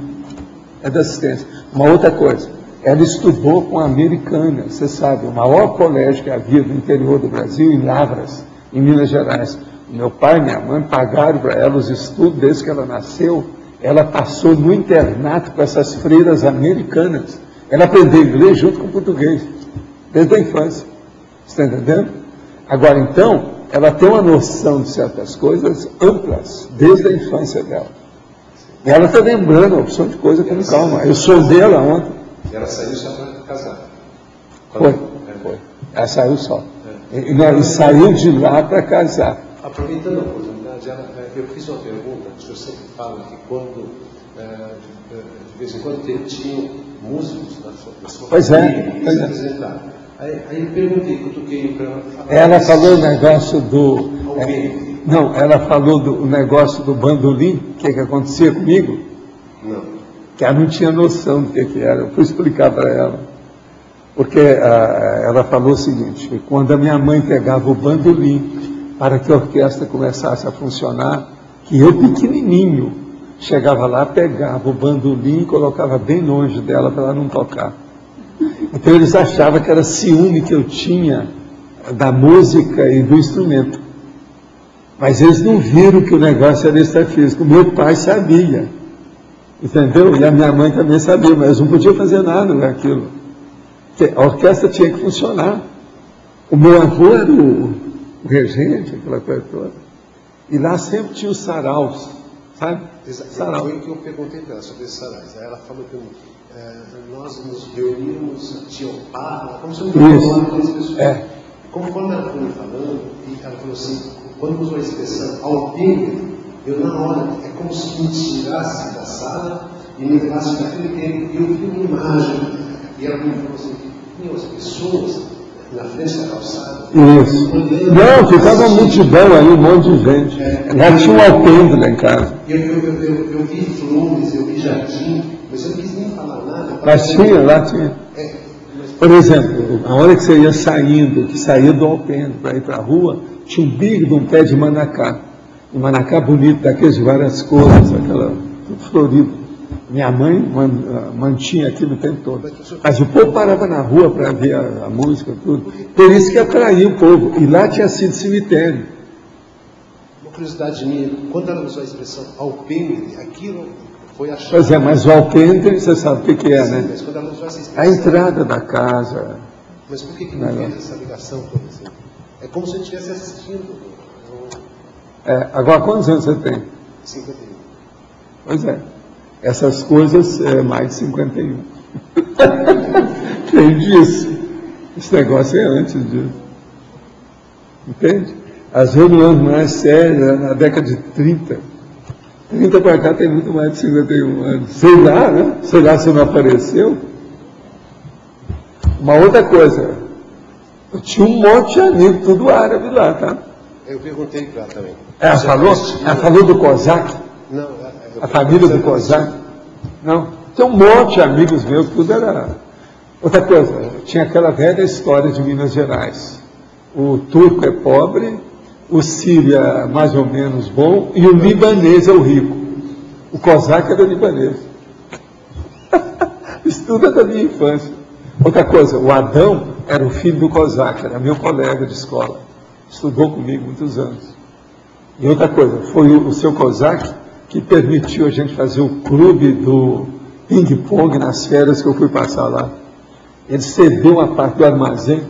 É da assistência. Uma outra coisa, ela estudou com a americana, você sabe, o maior colégio que havia no interior do Brasil, em Lavras, em Minas Gerais. Meu pai e minha mãe pagaram para ela os estudos desde que ela nasceu. Ela passou no internato com essas freiras americanas. Ela aprendeu inglês junto com português, desde a infância. Você está entendendo? Agora, então, ela tem uma noção de certas coisas amplas, desde a infância dela. E ela está lembrando a opção de coisa com calma. Eu sondei ela ontem. E ela saiu só para casar. Foi. Ela saiu só. E saiu de lá para casar. Aproveitando a oportunidade, eu fiz uma pergunta, que o senhor sempre fala que quando, de vez em quando, tinham músicos na sua família que se apresentaram. Aí eu perguntei, cutuquei para ela. Ela falou o negócio do... Alguém? Não, ela falou do negócio do bandolim, o que acontecia comigo, Não. que ela não tinha noção do que era. Eu fui explicar para ela. Porque ela falou o seguinte, que quando a minha mãe pegava o bandolim para que a orquestra começasse a funcionar, que eu pequenininho chegava lá, pegava o bandolim e colocava bem longe dela para ela não tocar. Então eles achavam que era ciúme que eu tinha da música e do instrumento. Mas eles não viram que o negócio era extrafísico. Meu pai sabia, entendeu? E a minha mãe também sabia, mas não podia fazer nada naquilo. A orquestra tinha que funcionar. O meu avô era o regente, aquela coisa toda. E lá sempre tinha os saraus, sabe? Sarau. Foi o que eu perguntei para ela sobre esses sarais. Aí ela falou que nós nos reunimos, tinha o Papa, como se eu não com as pessoas. Conforme ela foi me falando, ela falou assim, quando usou a expressão alpendre, eu na hora, é como se me tirasse da sala e me levasse naquele tempo. E eu vi uma imagem, e ela me falou assim, tinha as pessoas na frente da calçada. Isso. Não, ficava uma multidão aí, um monte de gente. Lá tinha um alpendre lá em casa. Eu vi flores, eu vi jardim, mas eu não quis nem falar nada. Mas tinha, lá tinha. Por exemplo, a hora que você ia saindo, que saía do alpendre para ir para a rua, tinha um bico de um pé de manacá. Um manacá bonito, daqueles de várias cores, aquela tudo florido. Minha mãe mantinha aquilo o tempo todo. Mas o povo parava na rua para ver a música, tudo. Por isso que atraía o povo. E lá tinha sido cemitério. Uma curiosidade minha, quando ela usou a expressão alpendre, aquilo foi achado. Pois é, mas o alpendre, você sabe o que é, né? Mas quando ela usou essa expressão, A entrada da casa. Mas por que não fez essa ligação toda assim? É como se eu estivesse assistindo. Agora, quantos anos você tem? 51. Pois é. Essas coisas é mais de 51. Tem disso. Esse negócio é antes disso. Entende? As reuniões mais sérias, na década de 30. 30 para cá tem muito mais de 51 anos. Sei lá, né? Sei lá se não apareceu. Uma outra coisa. Eu tinha um monte de amigo, tudo árabe lá, tá? Eu perguntei para ela também. Ela falou do Kozak? Não, A família do Kozak? Não. Tem um monte de amigos meus, tudo era... Outra coisa, tinha aquela velha história de Minas Gerais. O turco é pobre, o sírio é mais ou menos bom, e o libanês é o rico. O Kozak era libanês. Isso tudo é da minha infância. Outra coisa, o Adão era o filho do Kozak, era meu colega de escola. Estudou comigo muitos anos. E outra coisa, foi o seu Kozak que permitiu a gente fazer o clube do ping-pong nas férias que eu fui passar lá. Ele cedeu uma parte do armazém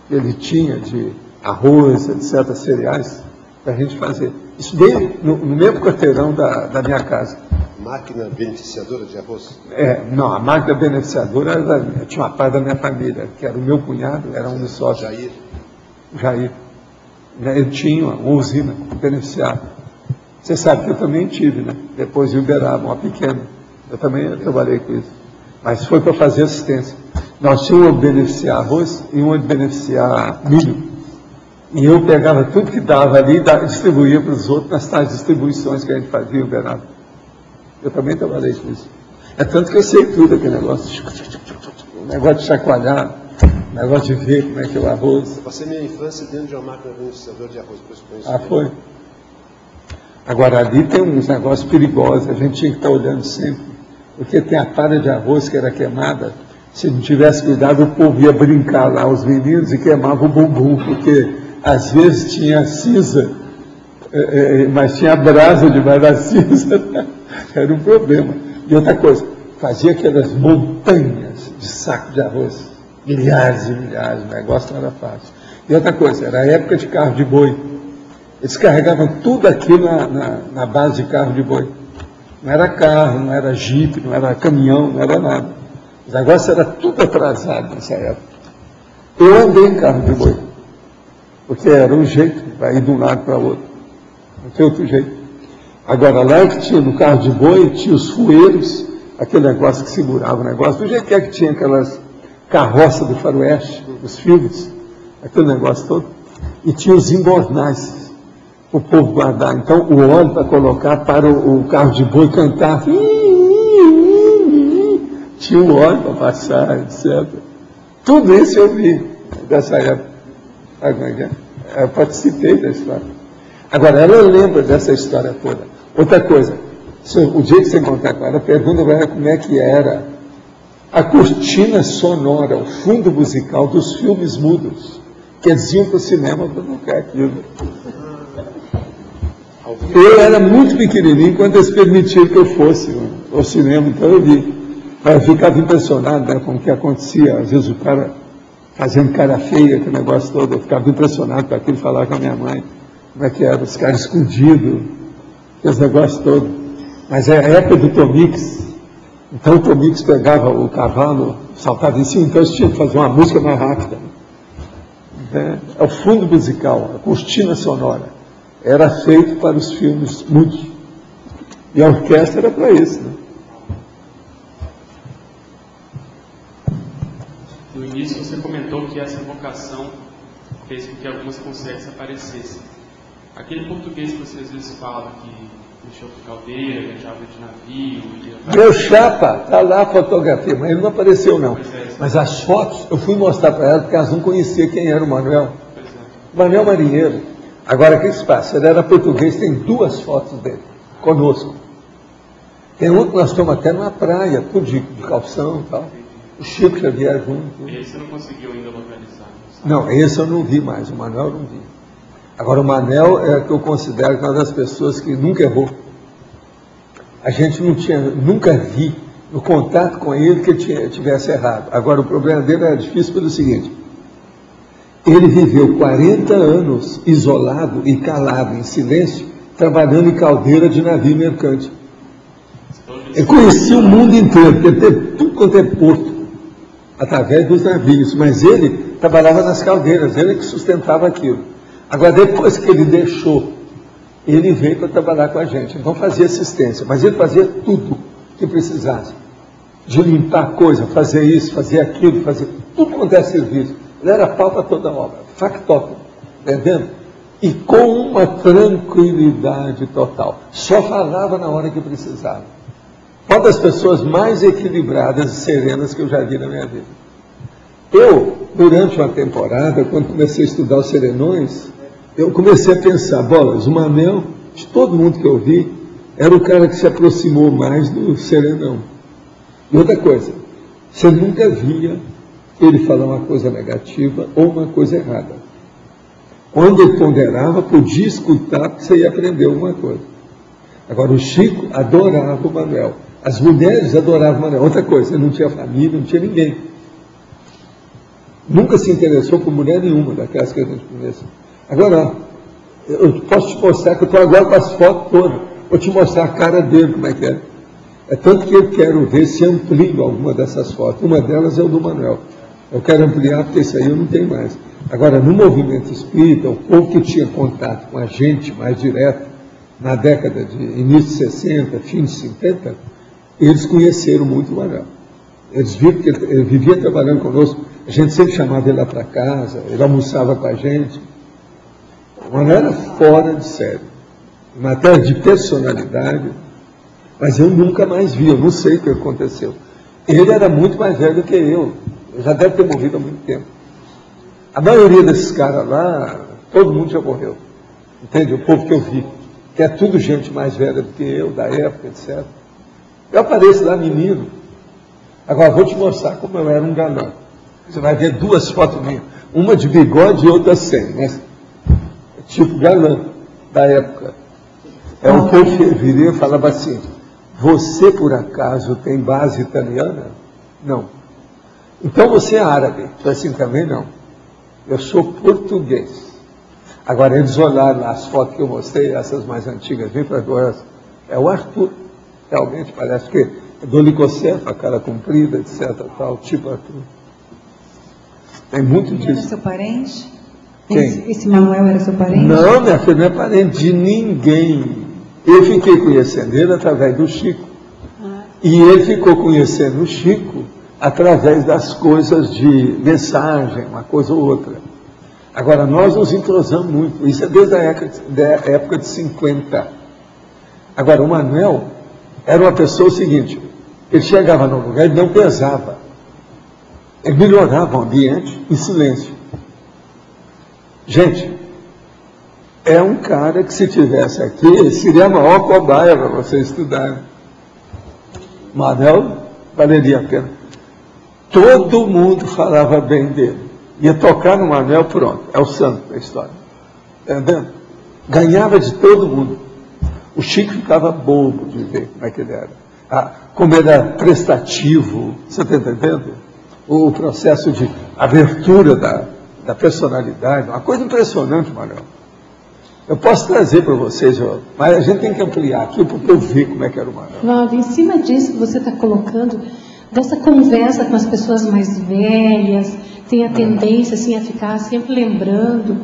que ele tinha de arroz, etc., cereais, para a gente fazer. Isso veio no mesmo quarteirão da minha casa. Máquina beneficiadora de arroz? Não, a máquina beneficiadora era tinha uma parte da minha família, que era o meu cunhado, era um dos sócios. Jair. Ele tinha uma usina beneficiada. Você sabe que eu também tive, né? Depois de Uberaba, uma pequena. Eu também trabalhei com isso. Mas foi para fazer assistência. Nós tínhamos uma de beneficiar arroz e uma de beneficiar milho. E eu pegava tudo que dava ali e distribuía para os outros nas tais distribuições que a gente fazia em Uberaba. Eu também trabalhei com isso. É tanto que eu sei tudo aquele negócio. O negócio de chacoalhar, o negócio de ver como é que é o arroz. Eu passei minha infância dentro de uma máquina beneficiadora de arroz, por isso conheço. Ah, foi? Agora, ali tem uns negócios perigosos, a gente tinha que estar olhando sempre, porque tem a palha de arroz que era queimada, se não tivesse cuidado, o povo ia brincar lá, os meninos, e queimava o bumbum, porque às vezes tinha cinza, mas tinha brasa debaixo da cinza, era um problema. E outra coisa, fazia aquelas montanhas de saco de arroz, milhares e milhares, o negócio não era fácil. E outra coisa, era a época de carro de boi. Eles carregavam tudo aquilo na base de carro de boi. Não era carro, não era jipe, não era caminhão, não era nada. O negócio era tudo atrasado nessa época. Eu andei em carro de boi, porque era um jeito para ir de um lado para o outro. Não tem outro jeito. Agora, lá que tinha no carro de boi, tinha os fueiros, aquele negócio que segurava o negócio, do jeito que tinha aquelas carroças do faroeste, os filhos, aquele negócio todo, e tinha os embornais, o povo guardar. Então, o óleo para colocar para o carro de boi cantar. Tinha um óleo para passar, etc. Tudo isso eu vi dessa época. Sabe como é que é? Eu participei da história. Agora, ela lembra dessa história toda. Outra coisa, o dia que você encontrar com ela, pergunta para ela como é que era a cortina sonora, o fundo musical dos filmes mudos, que eles iam para o cinema para tocar aquilo. Eu era muito pequenininho quando eles permitiram que eu fosse ao cinema, então eu vi. Mas eu ficava impressionado, né, com o que acontecia. Às vezes o cara fazendo cara feia, aquele negócio todo. Eu ficava impressionado com aquilo, falar com a minha mãe. Como é que era? Os caras escondidos, aqueles negócios todos. Mas é a época do Tomix. Então o Tomix pegava o cavalo, saltava em cima, então eles tinham que fazer uma música mais rápida. É o fundo musical, a cortina sonora. Era feito para os filmes mudos. E a orquestra era para isso, né? No início você comentou que essa vocação fez com que algumas consegues aparecessem. Aquele português que você às vezes fala que mexeu com caldeira, viajava de navio... Meu chapa, está lá a fotografia, mas ele não apareceu não. Mas as fotos, eu fui mostrar para ela, porque elas não conheciam quem era o Manuel. Manuel Marinheiro. Agora, o que se passa? Ele era português, tem 2 fotos dele, conosco. Tem um que nós estamos até numa praia, tudo de calção e tal. O Chico Xavier junto. E aí você não conseguiu ainda localizar? Não, esse eu não vi mais, o Manuel eu não vi. Agora, o Manel é que eu considero uma das pessoas que nunca errou. A gente nunca vi no contato com ele que ele tivesse errado. Agora, o problema dele era difícil pelo seguinte: ele viveu 40 anos isolado e calado, em silêncio, trabalhando em caldeira de navio mercante. Ele conhecia o mundo inteiro, porque teve tudo quanto é porto, através dos navios, mas ele trabalhava nas caldeiras, ele que sustentava aquilo. Agora, depois que ele deixou, ele veio para trabalhar com a gente, então fazia assistência, mas ele fazia tudo que precisasse, de limpar coisa, fazer isso, fazer aquilo, fazer tudo quanto é serviço. Ele era pau para toda a obra, factório, entendendo? E com uma tranquilidade total. Só falava na hora que precisava. Uma das pessoas mais equilibradas e serenas que eu já vi na minha vida. Eu, durante uma temporada, quando comecei a estudar os serenões, eu comecei a pensar, bolas, o Manel, de todo mundo que eu vi, era o cara que se aproximou mais do serenão. E outra coisa, você nunca via ele falar uma coisa negativa ou uma coisa errada. Quando ele ponderava, podia escutar, porque você ia aprender alguma coisa. Agora, o Chico adorava o Manuel. As mulheres adoravam o Manuel. Outra coisa, ele não tinha família, não tinha ninguém. Nunca se interessou por mulher nenhuma daquelas que a gente conhece. Agora, eu posso te mostrar, que eu estou agora com as fotos todas. Vou te mostrar a cara dele, como é que é. É tanto que eu quero ver se amplio alguma dessas fotos. Uma delas é o do Manuel. Eu quero ampliar, porque isso aí eu não tenho mais. Agora, no movimento espírita, o povo que tinha contato com a gente mais direto, na década de início de 60, fim de 50, eles conheceram muito o Manuel. Eles viram que ele vivia trabalhando conosco, a gente sempre chamava ele lá para casa, ele almoçava com a gente. O Manuel era fora de série, em matéria de personalidade, mas eu nunca mais vi, eu não sei o que aconteceu. Ele era muito mais velho do que eu já deve ter morrido há muito tempo. A maioria desses caras lá, todo mundo já morreu. Entende? O povo que eu vi, que é tudo gente mais velha do que eu, da época, etc. Eu apareço lá menino. Agora, vou te mostrar como eu era um galã. Você vai ver duas fotos minhas. Uma de bigode e outra sem, né? Tipo galã da época. É o que eu viria e falava assim, você por acaso tem base italiana? Não. Então você é árabe. Eu assim, também não. Eu sou português. Agora, eles olharam lá as fotos que eu mostrei, essas mais antigas, vem para agora, é o Arthur. Realmente parece que é do Licocefa, a cara comprida, etc. Tal, tipo Arthur. Tem muito disso. Era seu parente? Quem? Esse Manuel era seu parente? Não, minha filha, não é parente de ninguém. Eu fiquei conhecendo ele através do Chico. E ele ficou conhecendo o Chico através das coisas de mensagem, uma coisa ou outra. Agora, nós nos entrosamos muito. Isso é desde a época de 50. Agora, o Manuel era uma pessoa seguinte, ele chegava no lugar e não pesava. Ele melhorava o ambiente em silêncio. Gente, é um cara que se tivesse aqui, seria a maior cobaia para vocês estudarem. Manuel valeria a pena. Todo mundo falava bem dele. Ia tocar no Manuel, pronto, é o santo da história. Entendendo? Ganhava de todo mundo. O Chico ficava bobo de ver como é que ele era. Como ele era prestativo, você está entendendo? O processo de abertura da personalidade, uma coisa impressionante, Manuel. Eu posso trazer para vocês, mas a gente tem que ampliar aqui para eu ver como é que era o Manuel. Valdo, em cima disso que você está colocando, dessa conversa com as pessoas mais velhas, tem a tendência assim, a ficar sempre lembrando.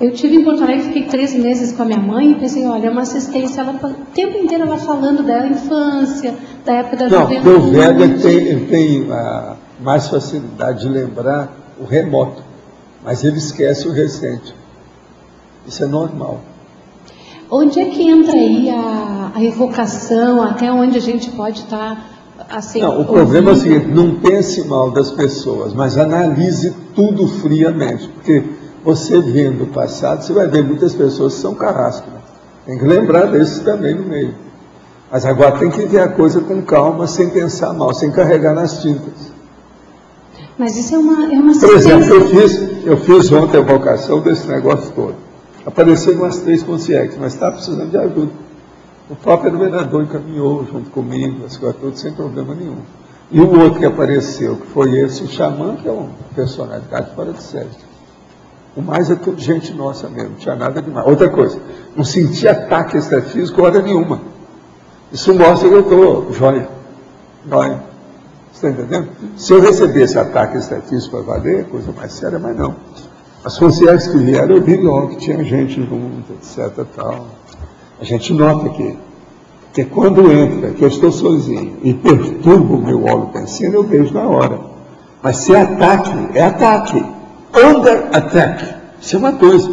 Eu tive em Porto Alegre, fiquei 3 meses com a minha mãe e pensei, olha, é uma assistência, ela, o tempo inteiro ela falando da infância, da época da juventude. Não, o velho ele tem mais facilidade de lembrar o remoto, mas ele esquece o recente. Isso é normal. Onde é que entra aí a evocação, até onde a gente pode estar assim? Não, o problema é o seguinte, não pense mal das pessoas, mas analise tudo friamente, porque você vendo o passado, você vai ver muitas pessoas que são carrascas. Tem que lembrar desses também no meio. Mas agora tem que ver a coisa com calma, sem pensar mal, sem carregar nas tintas. Mas isso é uma Por exemplo, eu fiz ontem a evocação desse negócio todo. Apareceram umas 3 consciências, mas estava precisando de ajuda. O próprio vereador encaminhou junto comigo, as coisas todas, sem problema nenhum. E o outro que apareceu, que foi esse, o xamã, que é uma personalidade fora de série. O mais é tudo gente nossa mesmo, não tinha nada demais. Outra coisa, não senti ataque extrafísico hora nenhuma. Isso mostra que eu estou jóia. Você está entendendo? Se eu recebesse ataque extrafísico para valer, coisa mais séria, mas não. As consciências que vieram, eu vi logo que tinha gente junto, etc. Tal. A gente nota que quando entra, que eu estou sozinho e perturbo o meu óleo pensando, eu vejo na hora. Mas se é ataque. Under attack. Isso é uma coisa.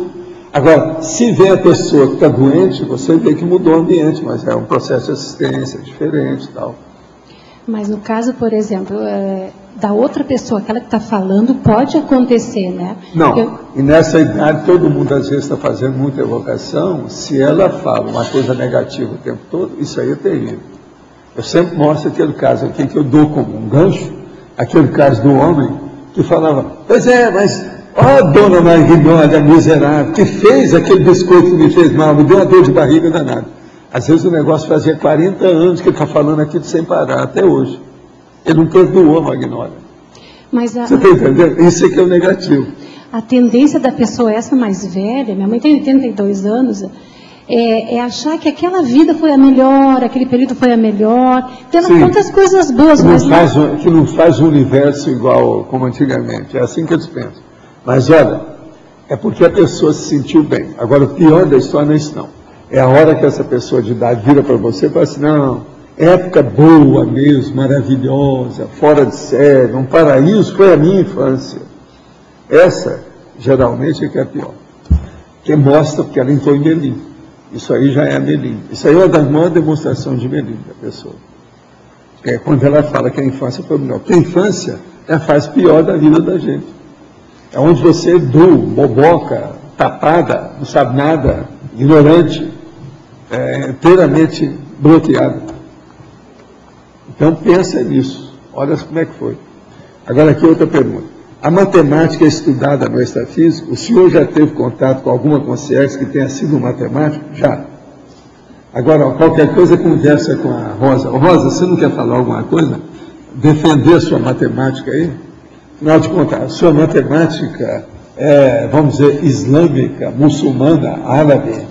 Agora, se vê a pessoa que está doente, você vê que mudou o ambiente, mas é um processo de assistência diferente e tal. Mas no caso, por exemplo, da outra pessoa, aquela que está falando, pode acontecer, né? Não, e nessa idade todo mundo às vezes está fazendo muita evocação, se ela fala uma coisa negativa o tempo todo, isso aí é terrível. Eu sempre mostro aquele caso aqui que eu dou como um gancho, aquele caso do homem que falava, pois é, mas ó, dona Marinona miserável, que fez aquele biscoito que me fez mal, me deu uma dor de barriga danada. Às vezes o negócio fazia 40 anos que ele está falando aquilo sem parar, até hoje. Ele não perdoou a Magnólia. Você está entendendo? Isso é que é o negativo. A tendência da pessoa essa mais velha, minha mãe tem 82 anos, é achar que aquela vida foi a melhor, aquele período foi a melhor. Tem tantas coisas boas, mas que não faz um universo igual como antigamente. É assim que eles pensam. Mas olha, é porque a pessoa se sentiu bem. Agora, o pior da história não é isso não. É a hora que essa pessoa de idade vira para você e fala assim, não, época boa mesmo, maravilhosa, fora de série, um paraíso, foi a minha infância. Essa, geralmente, é que é a pior. Que mostra porque ela entrou em melindre. Isso aí já é melindre. Isso aí é uma das maiores demonstrações de melindre da pessoa. É quando ela fala que a infância foi melhor. Porque a infância é a fase pior da vida da gente. É onde você é duro, boboca, tapada, não sabe nada, ignorante, inteiramente bloqueado. Então pensa nisso. Olha como é que foi. Agora aqui outra pergunta. A matemática é estudada no extrafísico? O senhor já teve contato com alguma consciência que tenha sido um matemático? Já. Agora, qualquer coisa, conversa com a Rosa. Rosa, você não quer falar alguma coisa? Defender a sua matemática aí? Afinal de contas, a sua matemática é, vamos dizer, islâmica, muçulmana, árabe.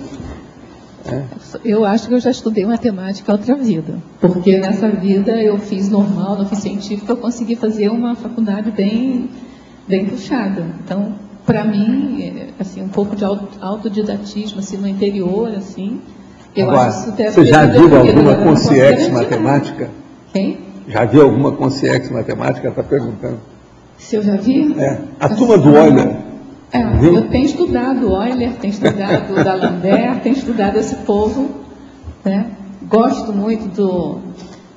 Eu acho que eu já estudei matemática outra vida, porque nessa vida eu fiz normal, não fiz científica, eu consegui fazer uma faculdade bem puxada. Então, para mim, assim, um pouco de autodidatismo assim, no interior, assim, eu Agora, acho isso deve você já viu alguma consciência consciência matemática? Quem? Já viu alguma consciência matemática? Está perguntando. Se eu já vi? A turma do Euler. Eu tenho estudado Euler, tenho estudado o D'Alembert, tenho estudado esse povo, né? Gosto muito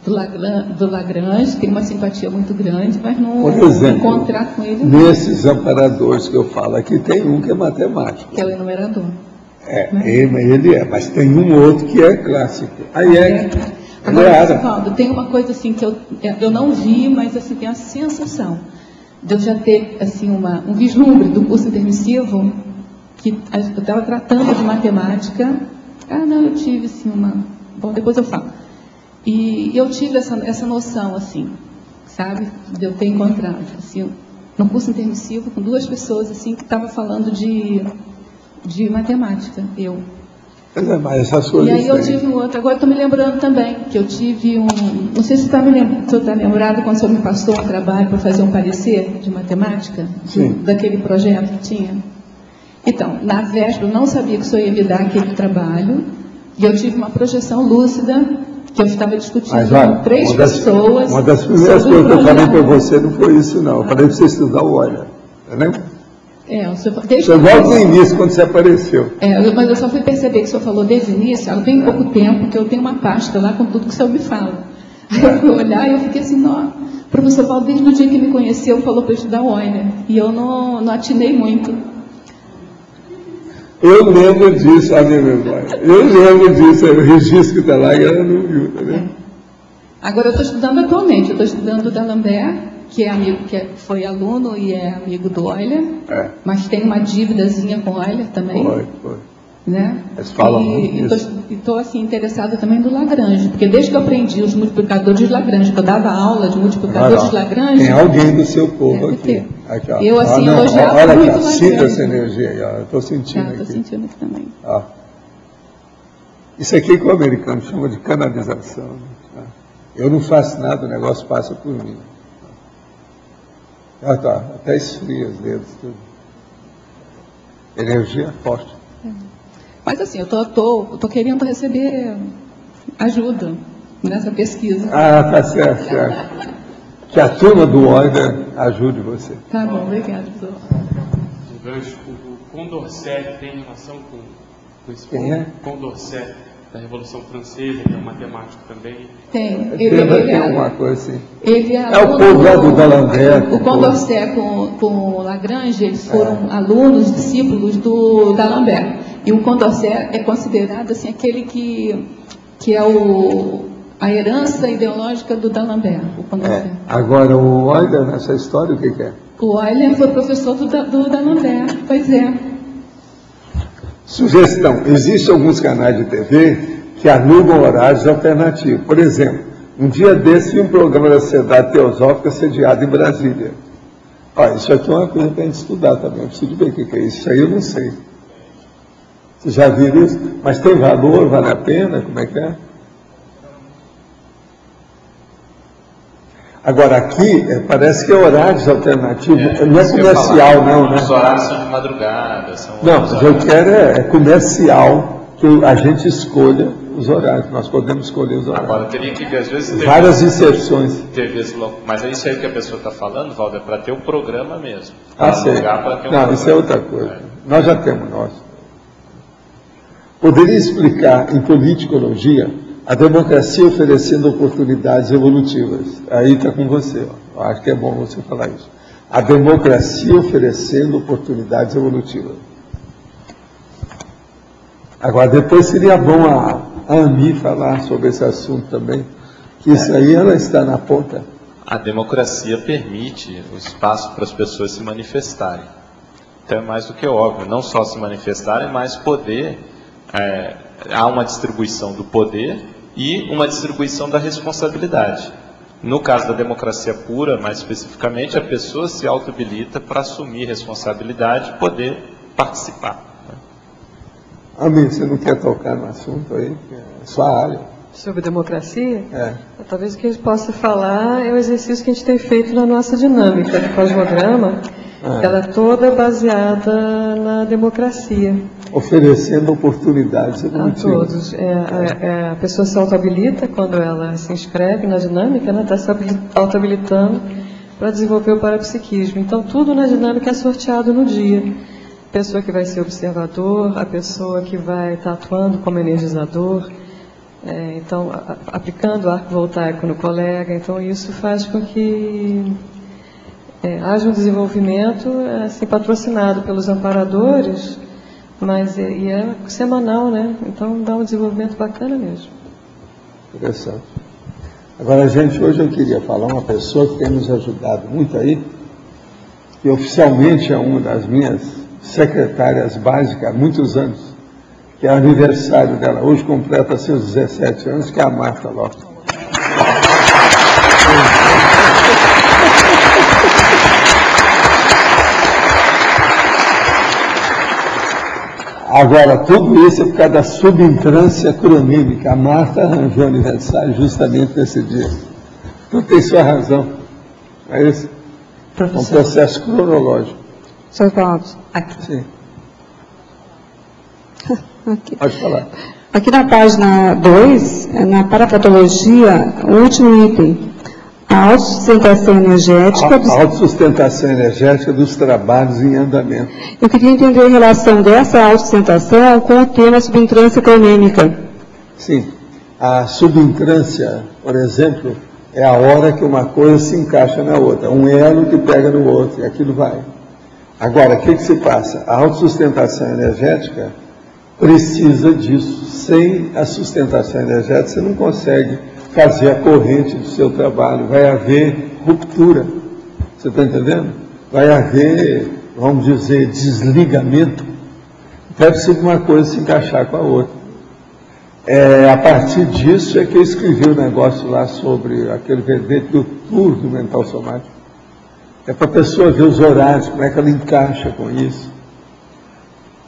do Lagrange, tenho uma simpatia muito grande, mas não Por exemplo, encontrar com ele. Nesses amparadores que eu falo aqui, tem um que é matemático. Que é o enumerador. Ele é, mas tem um outro que é clássico. Aí Agora, Valdo, tem uma coisa assim que eu não vi, mas assim, tenho a sensação de eu já ter assim, um vislumbre do curso intermissivo, que eu estava tratando de matemática. Eu tive assim Bom, depois eu falo. E eu tive essa noção, assim, sabe, de eu ter encontrado, assim, no curso intermissivo, com duas pessoas, assim, que estavam falando de matemática, Mas essas coisas e aí eu tive um outro, agora estou me lembrando também, que eu tive não sei se o senhor está lembrado quando o senhor me passou um trabalho para fazer um parecer de matemática, daquele projeto que tinha. Então, na véspera, eu não sabia que o senhor ia me dar aquele trabalho, e eu tive uma projeção lúcida, que eu estava discutindo com três pessoas. Uma das primeiras coisas que eu falei para você não foi isso, não. Eu falei para você estudar o Euler. Lembra? Você volta no início, quando você apareceu. Mas eu só fui perceber que o senhor falou desde o início, há bem pouco tempo, que eu tenho uma pasta lá com tudo que o senhor me fala. Aí eu fui olhar e eu fiquei assim, o professor Paulo, desde o dia que me conheceu, falou para eu estudar o Euler. E eu não atinei muito. Eu lembro disso, a minha memória. Eu lembro disso, o registro que está lá, e ela não viu, tá vendo? Agora eu estou estudando atualmente, eu estou estudando o D'Alembert, que é amigo, foi aluno e é amigo do Euler, mas tem uma dívidazinha com o Euler também. Foi. Né? Eles falam muito nisso. E estou assim, interessada também do Lagrange, porque desde que eu aprendi os multiplicadores de Lagrange, que eu dava aula de multiplicadores de Lagrange... Tem alguém do seu povo aqui. Aqui, eu assim, elogiava olha muito aqui, Lagrange. sinta essa energia aí, eu estou sentindo aqui. Estou sentindo aqui também. Isso aqui que o americano chama de canalização. Eu não faço nada, o negócio passa por mim. Até esfria os dedos, tudo. Energia forte. Mas assim, eu tô querendo receber ajuda nessa pesquisa. Tá certo. Que a turma do Euler ajude você. Tá bom, obrigado, professor. O Condorcet tem relação com esse Quem é? Condorcet, da Revolução Francesa, que é um matemático também. Tem. Tem alguma coisa assim. Ele é o povo lá do D'Alembert. O Condorcet com o Lagrange, eles foram alunos, discípulos do D'Alembert. E o Condorcet é considerado assim, aquele que é a herança ideológica do D'Alembert. Agora, o Euler, nessa história, o que é? O Euler foi professor do D'Alembert, pois é. Sugestão: existem alguns canais de TV que alugam horários alternativos. Por exemplo, um dia desse um programa da Sociedade Teosófica sediado em Brasília. Isso aqui é uma coisa para a gente estudar também. Eu preciso ver o que é isso. Isso aí eu não sei. Vocês já viram isso? Mas tem valor, vale a pena? Como é que é? Agora aqui, parece que é horários alternativos, não é comercial não, né? Os horários são de madrugada. Não, mas eu quero é comercial, que a gente escolha os horários, nós podemos escolher os horários. Agora, teria que ver, às vezes... Várias inserções. Mas é isso aí que a pessoa está falando, Valdo, é para ter um programa mesmo. Sei. Não, programa. Isso é outra coisa. Nós já temos nós. Poderia explicar em politicologia a democracia oferecendo oportunidades evolutivas. Aí está com você. Ó. Acho que é bom você falar isso. A democracia oferecendo oportunidades evolutivas. Agora, depois seria bom a Ami falar sobre esse assunto também, que isso aí ela está na ponta. A democracia permite o espaço para as pessoas se manifestarem. Então é mais do que óbvio, não só se manifestarem, mas poder, há uma distribuição do poder e uma distribuição da responsabilidade. No caso da democracia pura, mais especificamente, a pessoa se auto-habilita para assumir responsabilidade e poder participar. Ami, você não quer tocar no assunto aí? É sua área. Sobre democracia? Talvez o que a gente possa falar é o exercício que a gente tem feito na nossa dinâmica do Cosmograma. Ela é toda baseada na democracia. Oferecendo oportunidades a todos. A pessoa se auto-habilita quando ela se inscreve na dinâmica, ela está se auto-habilitando para desenvolver o parapsiquismo. Então, tudo na dinâmica é sorteado no dia. A pessoa que vai ser observador, a pessoa que vai estar atuando como energizador, então, aplicando o arco voltaico no colega. Então, isso faz com que haja um desenvolvimento assim, patrocinado pelos amparadores, mas é semanal, né? Então, dá um desenvolvimento bacana mesmo. Interessante. Agora, gente, hoje eu queria falar uma pessoa que tem nos ajudado muito aí, que oficialmente é uma das minhas secretárias básicas há muitos anos, que é aniversário dela. Hoje completa seus 17 anos, que é a Marta Lopes. Agora, tudo isso é por causa da subintrância cronímica. A Marta arranjou aniversário justamente nesse dia. Tudo tem sua razão. É isso? Um processo cronológico. Sr. Valdo, aqui. Sim. Aqui. Pode falar. Aqui na página 2, na parapatologia, o último item, a autossustentação energética... A autossustentação energética dos trabalhos em andamento. Eu queria entender a relação dessa autossustentação com o tema subintrância cronêmica. Sim. A subintrância, por exemplo, é a hora que uma coisa se encaixa na outra. Um elo que pega no outro, e aquilo vai. Agora, o que se passa? A autossustentação energética precisa disso. Sem a sustentação energética, você não consegue fazer a corrente do seu trabalho. Vai haver ruptura. Você está entendendo? Vai haver, vamos dizer, desligamento. Deve ser uma coisa se encaixar com a outra. A partir disso é que eu escrevi um negócio lá sobre aquele verbete do tour do mental somático. É para a pessoa ver os horários, como é que ela encaixa com isso.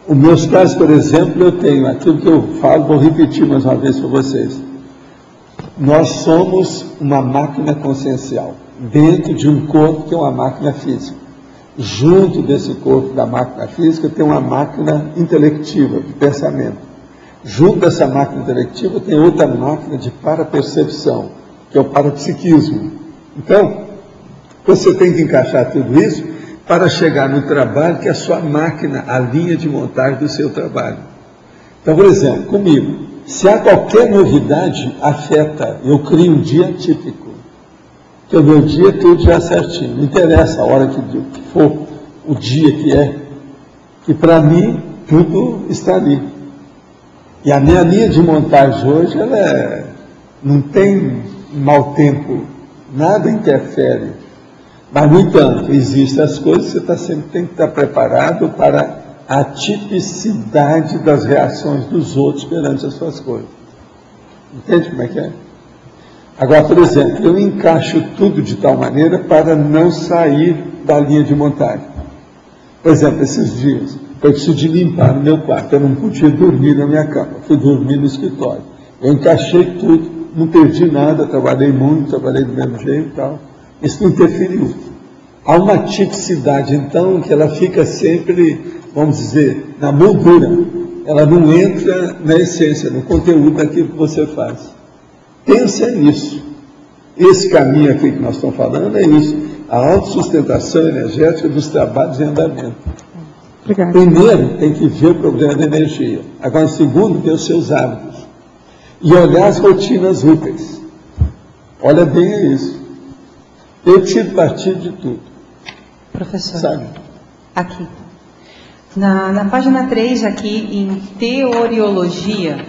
Os meus casos, por exemplo, eu tenho aquilo que eu falo, vou repetir mais uma vez para vocês. Nós somos uma máquina consciencial, dentro de um corpo que é uma máquina física. Junto desse corpo da máquina física tem uma máquina intelectiva, de pensamento. Junto dessa máquina intelectiva tem outra máquina de parapercepção, que é o parapsiquismo. Então, você tem que encaixar tudo isso para chegar no trabalho que é a sua máquina, a linha de montagem do seu trabalho. Então, por exemplo, comigo, se há qualquer novidade, afeta, eu crio um dia típico. Que o meu dia tudo já certinho, não interessa a hora que for, o dia que é, que para mim tudo está ali. E a minha linha de montagem hoje, ela não tem mau tempo, nada interfere. Mas, no entanto, existem as coisas que você sempre tem que estar preparado para a tipicidade das reações dos outros perante as suas coisas. Entende como é que é? Agora, por exemplo, eu encaixo tudo de tal maneira para não sair da linha de montagem. Por exemplo, esses dias, eu preciso de limpar no meu quarto, eu não podia dormir na minha cama, fui dormir no escritório. Eu encaixei tudo, não perdi nada, trabalhei muito, trabalhei do mesmo jeito e tal. Isso não interferiu. Há uma tipicidade, então, que ela fica sempre, vamos dizer, na moldura. ela não entra na essência, no conteúdo daquilo que você faz. Pensa nisso. Esse caminho aqui que nós estamos falando é isso, a autossustentação energética dos trabalhos em andamento. Obrigada. Primeiro, tem que ver o problema da energia. Agora, segundo, ver os seus hábitos. E olhar as rotinas úteis. Olha bem isso. Eu tiro partido de tudo. Professor, sabe? Aqui. Na página 3, aqui, em teoriologia.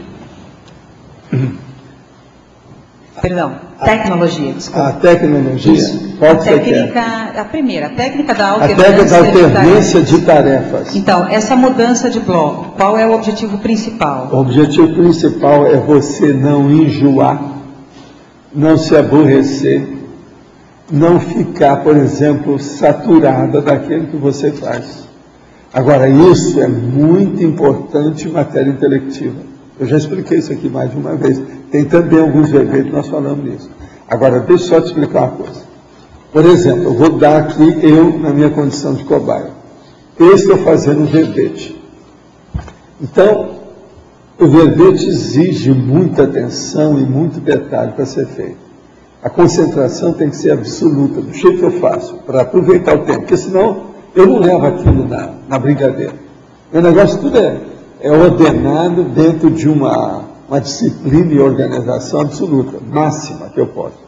Perdão, tecnologia, desculpa. A tecnologia? Isso. Qual A que você técnica, quer? a primeira, a técnica da A alternância, técnica da alternância de tarefas. Então, essa mudança de bloco, qual é o objetivo principal? O objetivo principal é você não enjoar, não se aborrecer, não ficar, por exemplo, saturada daquilo que você faz. Agora, isso é muito importante em matéria intelectiva. Eu já expliquei isso aqui mais de uma vez. Tem também alguns verbetes que nós falamos nisso. Agora, deixa eu só te explicar uma coisa. Por exemplo, eu vou dar aqui, eu, na minha condição de cobaia. Eu estou fazendo um verbete. Então, o verbete exige muita atenção e muito detalhe para ser feito. A concentração tem que ser absoluta, do jeito que eu faço, para aproveitar o tempo, porque senão eu não levo aquilo na brincadeira. O negócio tudo é ordenado dentro de uma disciplina e organização absoluta, máxima que eu posso.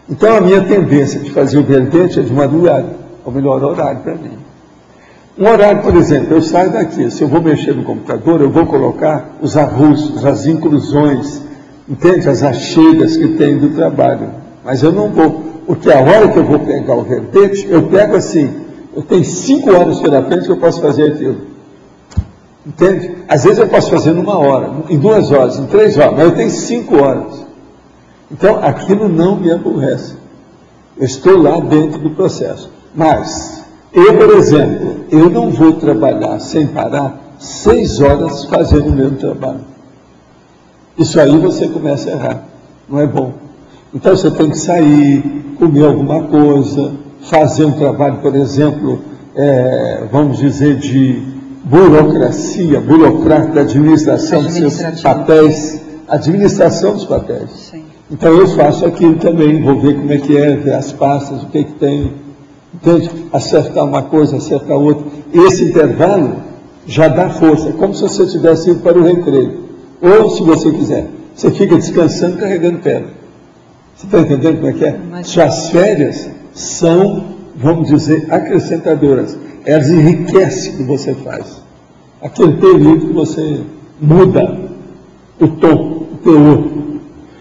Então a minha tendência de fazer o verbete é de madrugada, é o melhor horário para mim. Um horário, por exemplo, eu saio daqui, se eu vou mexer no computador, eu vou colocar os avulsos, as inclusões, entende? As achegas que tem do trabalho. Mas eu não vou, porque a hora que eu vou pegar o verbete, eu pego assim, eu tenho 5 horas pela frente que eu posso fazer aquilo. Entende? Às vezes eu posso fazer numa hora, em 2 horas, em 3 horas, mas eu tenho 5 horas. Então, aquilo não me aborrece. Eu estou lá dentro do processo. Mas, eu, por exemplo, eu não vou trabalhar sem parar 6 horas fazendo o mesmo trabalho. Isso aí você começa a errar. Não é bom. Então, você tem que sair, comer alguma coisa, fazer um trabalho, por exemplo, vamos dizer, de burocracia, burocrata da administração dos seus papéis, administração dos papéis. Sim. Então eu faço aquilo também, vou ver como é que é, ver as pastas, o que tem, entende? Acertar uma coisa, acertar outra. Esse intervalo já dá força, como se você tivesse ido para o recreio. Ou, se você quiser, você fica descansando, carregando pedra. Você está entendendo como é que é? Suas férias são, vamos dizer, acrescentadoras. Elas enriquecem o que você faz. Aquele período que você muda o tom, o teor,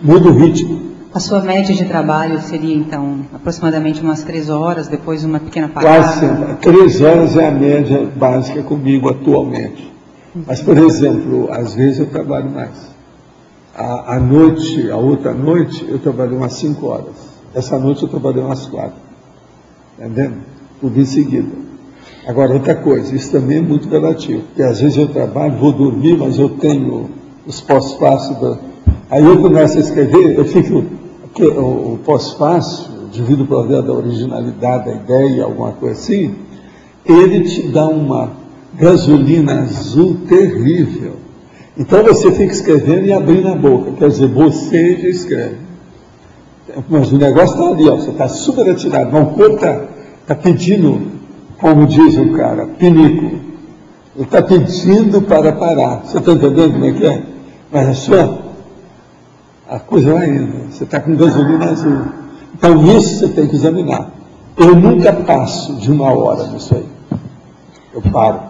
muda o ritmo. A sua média de trabalho seria, então, aproximadamente umas 3 horas, depois uma pequena parada? Quase sempre. 3 horas é a média básica comigo atualmente. Mas, por exemplo, às vezes eu trabalho mais. A outra noite, eu trabalhei umas 5 horas. Essa noite eu trabalhei umas 4. Entendendo? Tudo em seguida. Agora, outra coisa, isso também é muito relativo, porque às vezes eu trabalho, vou dormir, mas eu tenho os pós-fácil. Aí eu começo a escrever, eu fico, o pós-fácil, devido ao problema da originalidade, da ideia, alguma coisa assim, ele te dá uma gasolina azul terrível. Então você fica escrevendo e abrindo a boca, quer dizer, você já escreve. Mas o negócio está ali, ó, você está super atirado, mas o corpo está pedindo, como diz o cara, pinico. Ele está pedindo para parar. Você está entendendo como é que é? Mas a coisa vai indo. Você está com gasolina azul. Então isso você tem que examinar. Eu nunca passo de 1 hora nisso aí. Eu paro.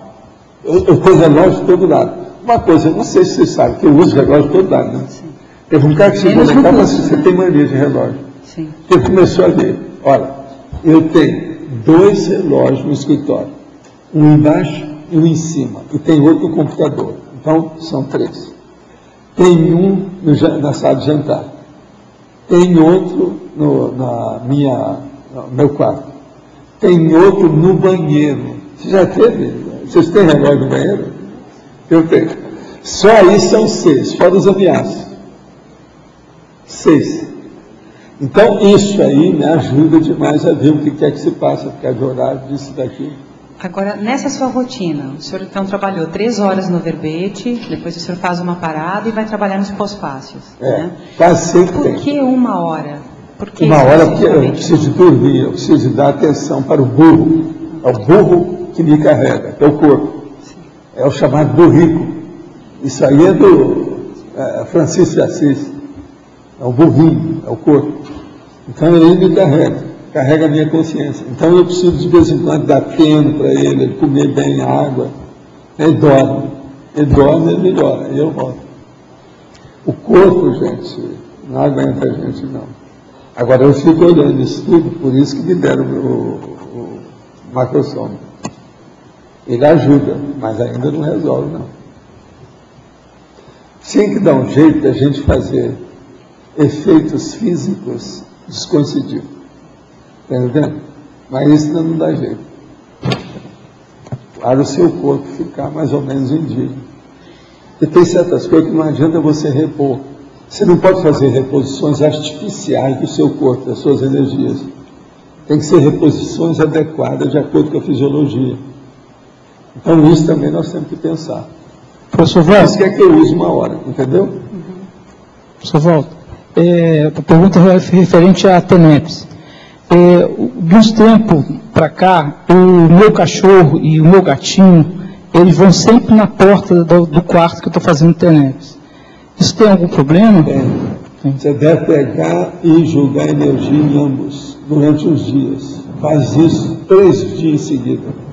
Eu tenho relógio de todo lado. Uma coisa, não sei se você sabe, que eu uso relógio de todo lado, né? Teve um cara que chegou lá e falou assim, você tem mania de relógio. Sim. Ele começou a ver, olha, eu tenho 2 relógios no escritório, um embaixo e um em cima, e tem outro no computador, então são 3. Tem um na sala de jantar, tem outro no meu quarto, tem outro no banheiro. Você já teve? Vocês têm relógio no banheiro? Eu tenho. Só aí são 6, fora os ameaços. 6. Então, isso aí me ajuda demais a ver o que é que se passa, por causa de horário, disso daqui. Agora, nessa sua rotina, o senhor então trabalhou 3 horas no verbete, depois o senhor faz uma parada e vai trabalhar nos pós-fácios. Né? Quase sempre Por tem. que 1 hora? Por que Uma hora porque eu preciso dormir, eu preciso dar atenção para o burro. É o burro que me carrega, que é o corpo. É o chamado burrico. Isso aí é do Francisco de Assis. É o burrinho, é o corpo. Então ele me carrega a minha consciência. Então eu preciso de vez em quando dar tempo para ele comer bem água. Ele dorme, ele melhora, e eu volto. O corpo, gente, não aguenta a gente não. Agora eu fico olhando isso tudo, por isso que me deram o macrosoma. Ele ajuda, mas ainda não resolve não. Tinha que dar um jeito de a gente fazer efeitos físicos descoincididos. Está entendendo? Mas isso não dá jeito. Para o seu corpo ficar mais ou menos em dia. E tem certas coisas que não adianta você repor. Você não pode fazer reposições artificiais do seu corpo, das suas energias. Tem que ser reposições adequadas de acordo com a fisiologia. Então isso também nós temos que pensar. Professor Walter. Isso quer que eu use 1 hora, entendeu? Professor Walter, a pergunta é referente à TENEPS. De uns tempos para cá, o meu cachorro e o meu gatinho, eles vão sempre na porta do quarto que eu estou fazendo TENEPS. Isso tem algum problema? Tem. Você deve pegar e jogar energia em ambos, durante uns dias. Faz isso 3 dias em seguida.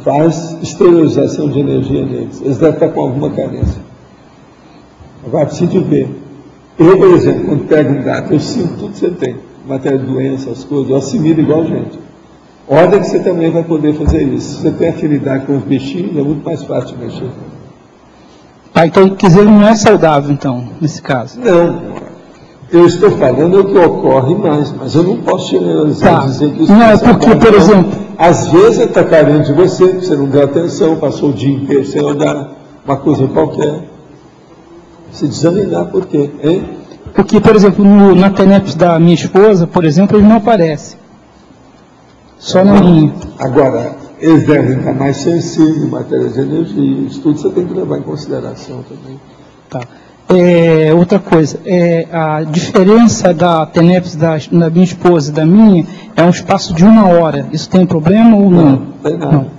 Faz esterilização de energia neles. Eles devem estar com alguma carência. Agora, precisa ver. Eu, por exemplo, quando pego um gato, eu sinto tudo que você tem. Matéria de doença, as coisas, eu assimilo igual gente. Olha que você também vai poder fazer isso. Se você tem afinidade com os bichinhos, é muito mais fácil de mexer. Então, quer dizer, não é saudável, então, nesse caso? Não. Eu estou falando o que ocorre mais, mas eu não posso generalizar dizer que isso não é porque, por exemplo... Às vezes ele está carente de você não deu atenção, passou o dia inteiro sem olhar uma coisa qualquer. Se desaninar, por quê? Hein? Porque, por exemplo, na TENEPS da minha esposa, por exemplo, ele não aparece. Só na minha. Agora, eles devem estar mais sensíveis em matéria de energia. Isso tudo você tem que levar em consideração também. Tá. Outra coisa, a diferença da TENEPS da minha esposa e da minha é um espaço de 1 hora. Isso tem problema ou não? Não tem nada. Não.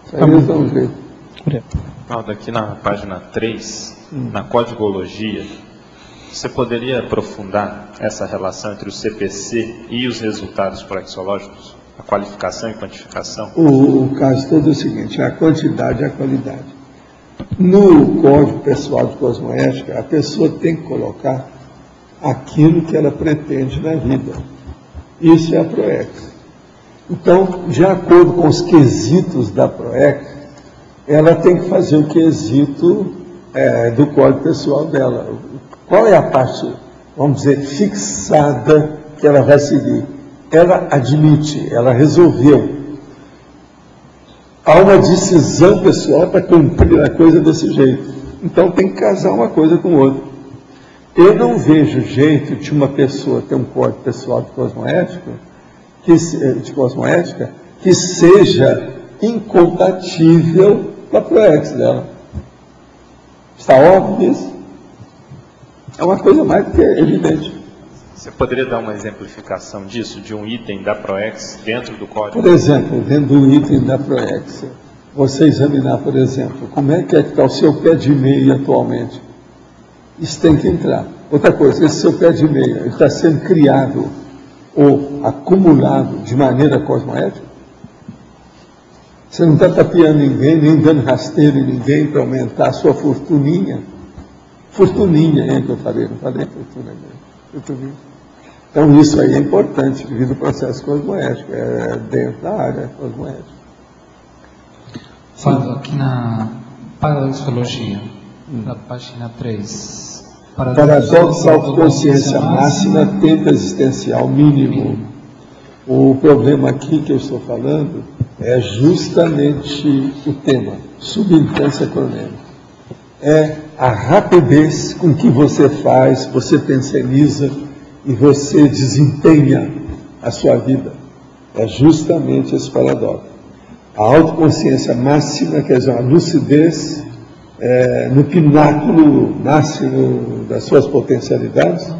Isso aí eles vão ver. Aqui na página 3, na códigologia, você poderia aprofundar essa relação entre o CPC e os resultados proexológicos? A qualificação e quantificação? O caso todo é o seguinte, a quantidade e a qualidade. No Código Pessoal de Cosmoética, a pessoa tem que colocar aquilo que ela pretende na vida. Isso é a PROEX. Então, de acordo com os quesitos da PROEX, ela tem que fazer o quesito do Código Pessoal dela. Qual é a parte, vamos dizer, fixada que ela vai seguir? Ela admite, ela resolveu. Há uma decisão pessoal para cumprir a coisa desse jeito. Então tem que casar uma coisa com outra. Eu não vejo jeito de uma pessoa ter um código pessoal de cosmoética que seja incompatível com a PROEX dela. Está óbvio isso? É uma coisa mais do que evidente. Você poderia dar uma exemplificação disso, de um item da PROEX dentro do código? Por exemplo, dentro do item da PROEX, você examinar, por exemplo, como é que está o seu pé de meia atualmente. Isso tem que entrar. Outra coisa, esse seu pé de meia está sendo criado ou acumulado de maneira cosmoética? Você não está tapeando ninguém, nem dando rasteiro em ninguém para aumentar a sua fortuninha. Fortuninha, hein, que eu falei, não falei fortuna, fortuninha. Então isso aí é importante devido ao processo cosmoético, dentro da área cosmoética. Falo aqui na paradoxologia, na página 3. Paradoxo, autoconsciência máxima, tempo existencial mínimo. O problema aqui que eu estou falando é justamente o tema, substância cronêmica. É a rapidez com que você faz, você tensioniza e você desempenha a sua vida. É justamente esse paradoxo. A autoconsciência máxima, quer dizer, a lucidez no pináculo máximo das suas potencialidades,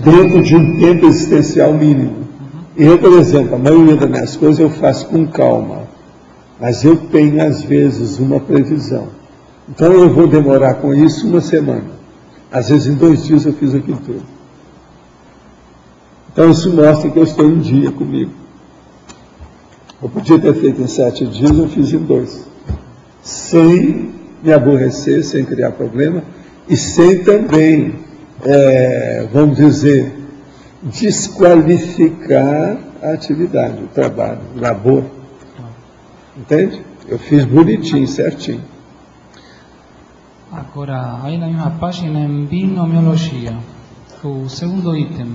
dentro de um tempo existencial mínimo. Eu, por exemplo, a maioria das minhas coisas eu faço com calma, mas eu tenho, às vezes, uma previsão. Então eu vou demorar com isso uma semana. Às vezes, em 2 dias eu fiz aquilo tudo. Então isso mostra que eu estou em dia comigo. Eu podia ter feito em 7 dias, eu fiz em 2. Sem me aborrecer, sem criar problema, e sem também, vamos dizer, desqualificar a atividade, o trabalho, o labor. Entende? Eu fiz bonitinho, certinho. Agora, aí na mesma página, em binomiologia, o segundo item,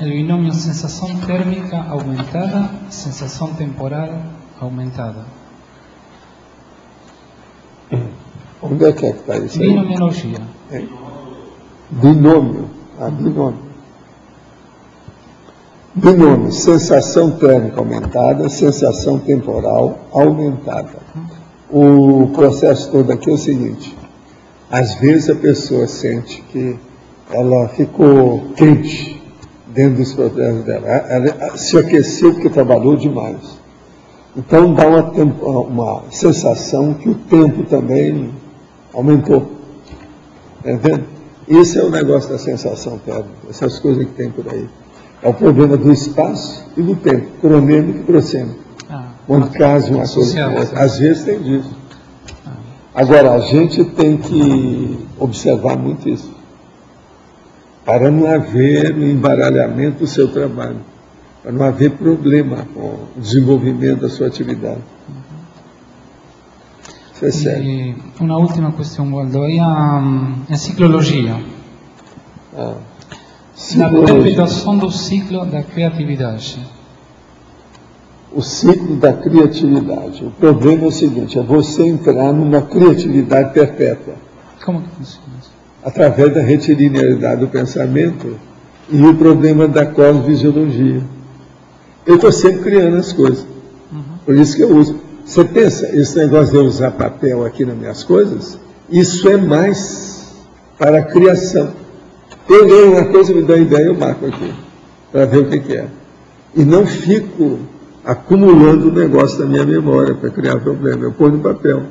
o binômio sensação térmica aumentada, sensação temporal aumentada. Onde é que está isso aí? Binomiologia. Binômio. Binômio. Binômio, sensação térmica aumentada, sensação temporal aumentada. O processo todo aqui é o seguinte: às vezes a pessoa sente que ela ficou quente dentro dos processos dela, ela se aqueceu porque trabalhou demais. Então dá uma sensação que o tempo também aumentou. Entendeu? Esse é o negócio da sensação térmica, essas coisas que tem por aí. É o problema do espaço e do tempo, cronêmico e prosêmico. Quando casa uma coisa com outra. Às vezes tem disso. Agora, a gente tem que observar muito isso, para não haver um embaralhamento do seu trabalho, para não haver problema com o desenvolvimento da sua atividade. Isso é sério. Uma última questão, Waldo. Aí a ciclologia. Na interpretação do ciclo da criatividade. O ciclo da criatividade. O problema é o seguinte: é você entrar numa criatividade perpétua. Como que funciona isso? Através da retilinearidade do pensamento e o problema da cosmofisiologia. Eu estou sempre criando as coisas. Por isso que eu uso. Você pensa, esse negócio de eu usar papel aqui nas minhas coisas, isso é mais para a criação. Eu leio uma coisa, me dá ideia, eu marco aqui, para ver o que é. E não fico acumulando o negócio da minha memória para criar problema. Eu ponho no papel.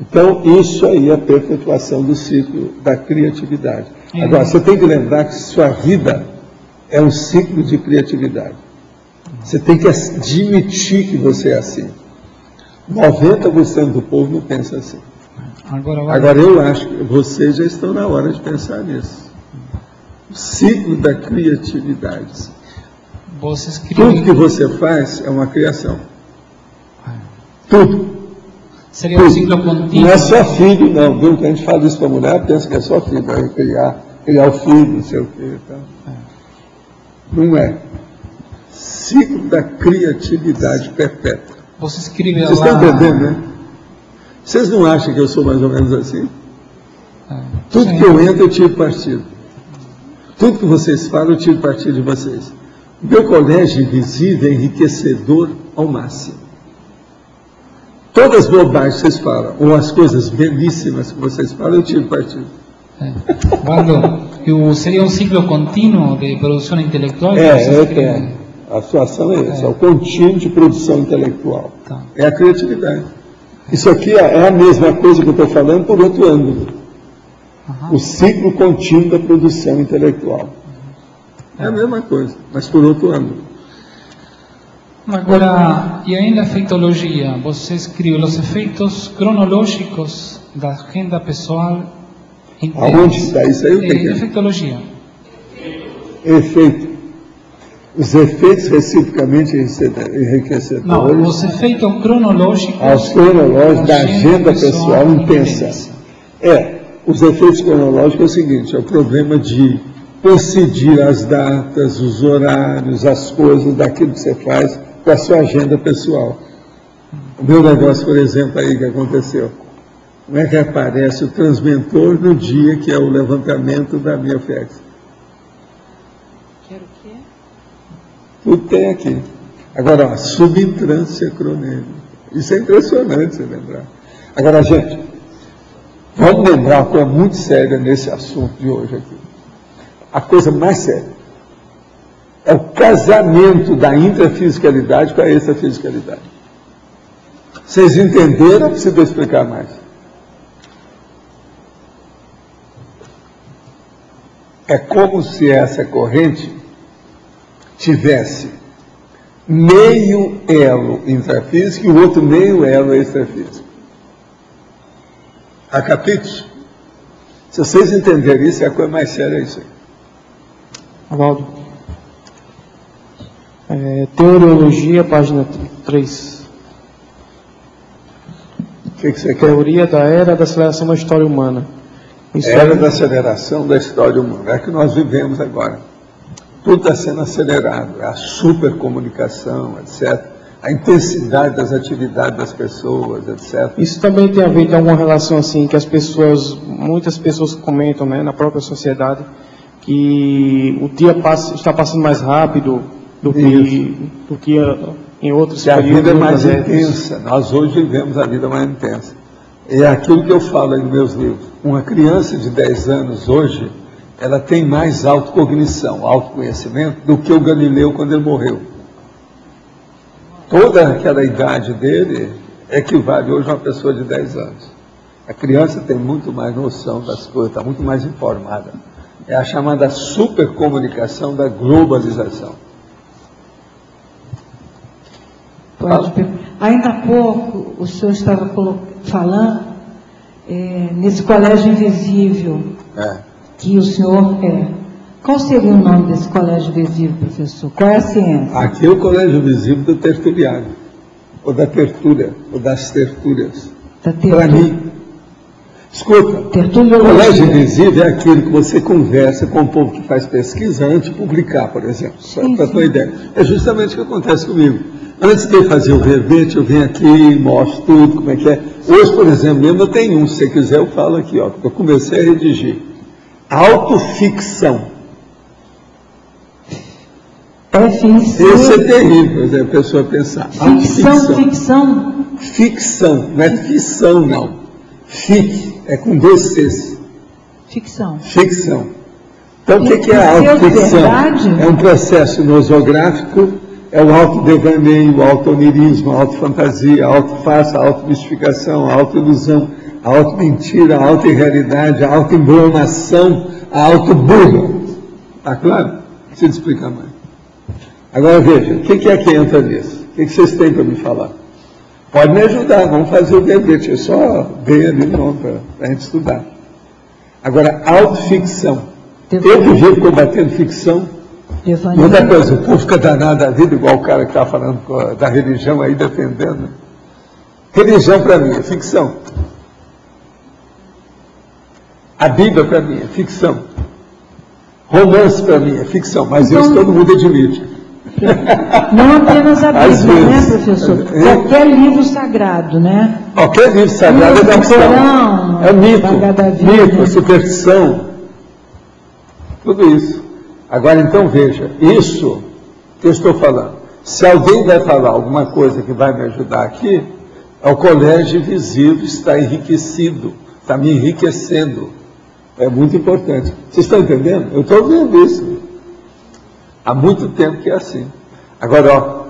Então, isso aí é a perpetuação do ciclo da criatividade. Agora, você tem que lembrar que sua vida é um ciclo de criatividade. Você tem que admitir que você é assim. 90% do povo não pensa assim. Agora, eu acho que vocês já estão na hora de pensar nisso. O ciclo da criatividade. Tudo que você faz é uma criação. Tudo. Seria um ciclo contínuo. Não é só filho, não. Viu? Que a gente fala isso para a mulher, pensa que é só filho. Vai criar o filho, não sei o quê. Então. Não é. Ciclo da criatividade perpétua. Você escreve lá... Vocês estão entendendo, né? Vocês não acham que eu sou mais ou menos assim? Tudo que eu entro, eu tiro partido. Tudo que vocês falam, eu tiro partido de vocês. Meu colégio invisível é enriquecedor ao máximo. Todas as bobagens que vocês falam, ou as coisas belíssimas que vocês falam, eu tiro partido. Waldo, seria um ciclo contínuo de produção intelectual? A situação é essa, é o contínuo de produção intelectual. É a criatividade. Isso aqui é a mesma coisa que eu estou falando por outro ângulo. O ciclo contínuo da produção intelectual. É a mesma coisa, mas por outro ângulo. Agora, e ainda a efeitologia, você escreve os efeitos cronológicos da agenda pessoal intensa. Aonde está isso aí? O que é? Efeitologia. Efeito. Os efeitos reciprocamente enriquecedores. Não, os efeitos cronológicos. Os cronológicos da agenda pessoal intensa. Os efeitos cronológicos é o seguinte: é o problema de coincidir as datas, os horários, as coisas daquilo que você faz com a sua agenda pessoal. O meu negócio, por exemplo, aí que aconteceu. Como é que aparece o transmentor no dia que é o levantamento da minha FEX? Quero o quê? Tudo tem aqui. Agora, a subintrância cronêmica. Isso é impressionante você lembrar. Agora, gente, vamos lembrar uma coisa muito séria nesse assunto de hoje aqui. A coisa mais séria é o casamento da intrafisicalidade com a extrafisicalidade. Vocês entenderam ou preciso explicar mais? É como se essa corrente tivesse meio elo intrafísico e o outro meio elo extrafísico. A capítulo? Se vocês entenderem isso, é a coisa mais séria isso aí. Avaldo. Teoriologia, página 3. O que você quer? Teoria da era da aceleração da história humana. Era da aceleração da história humana. É que nós vivemos agora. Tudo está sendo acelerado. A supercomunicação, etc. A intensidade das atividades das pessoas, etc. Isso também tem a ver com alguma relação assim, que as pessoas, muitas pessoas comentam, né, na própria sociedade, que o dia está passando mais rápido do que em outros períodos. A vida é mais intensa. Nós hoje vivemos a vida mais intensa. É aquilo que eu falo aí nos meus livros. Uma criança de 10 anos hoje, ela tem mais autocognição, autoconhecimento, do que o Galileu quando ele morreu. Toda aquela idade dele equivale hoje a uma pessoa de 10 anos. A criança tem muito mais noção das coisas, está muito mais informada. É a chamada supercomunicação da globalização. Ainda há pouco o senhor estava falando nesse colégio invisível que o senhor é. Qual seria o nome desse colégio invisível, professor? Qual é a ciência? Aqui é o colégio invisível do tertuliano, ou da tertúlia, ou das tertúlias. Para mim, escuta, o colégio invisível é aquele que você conversa com o povo que faz pesquisa antes de publicar, por exemplo, só para ter uma ideia. É justamente o que acontece comigo. Antes de eu fazer o verbete, eu venho aqui, mostro tudo, como é que é. Hoje, por exemplo, mesmo eu tenho um, se você quiser eu falo aqui, ó, eu comecei a redigir. Autoficção. Esse é terrível, a pessoa pensar. Ficção. Ficção, não é ficção, não. Fic, é com 2 Cs. Ficção. Então, o que é a autoficção? É um processo nosográfico, é o autodevaneio, o autoonirismo, a autofantasia, a autofarsa, a automistificação, a autoilusão, a automentira, a autoirrealidade, a autoembromação, a autoburla. Está claro? Não preciso explicar mais. Agora veja, o que é que entra nisso? O que vocês têm para me falar? Pode me ajudar, vamos fazer o verbete, eu só dei ali o nome para a gente estudar. Agora, autoficção. Eu que vivo combatendo ficção. Outra coisa, o povo fica danado da vida, igual o cara que está falando da religião aí, defendendo. Religião para mim é ficção. A Bíblia para mim é ficção. Romance para mim é ficção, mas isso todo mundo admite. Não apenas a Bíblia, né, professor? Qualquer livro sagrado, né? Qualquer livro sagrado é ficção. É mito, superstição. Tudo isso. Agora, então, veja, isso que eu estou falando. Se alguém vai falar alguma coisa que vai me ajudar aqui, é o colégio invisível está enriquecido, está me enriquecendo. É muito importante. Vocês estão entendendo? Eu estou vendo isso. Há muito tempo que é assim. Agora,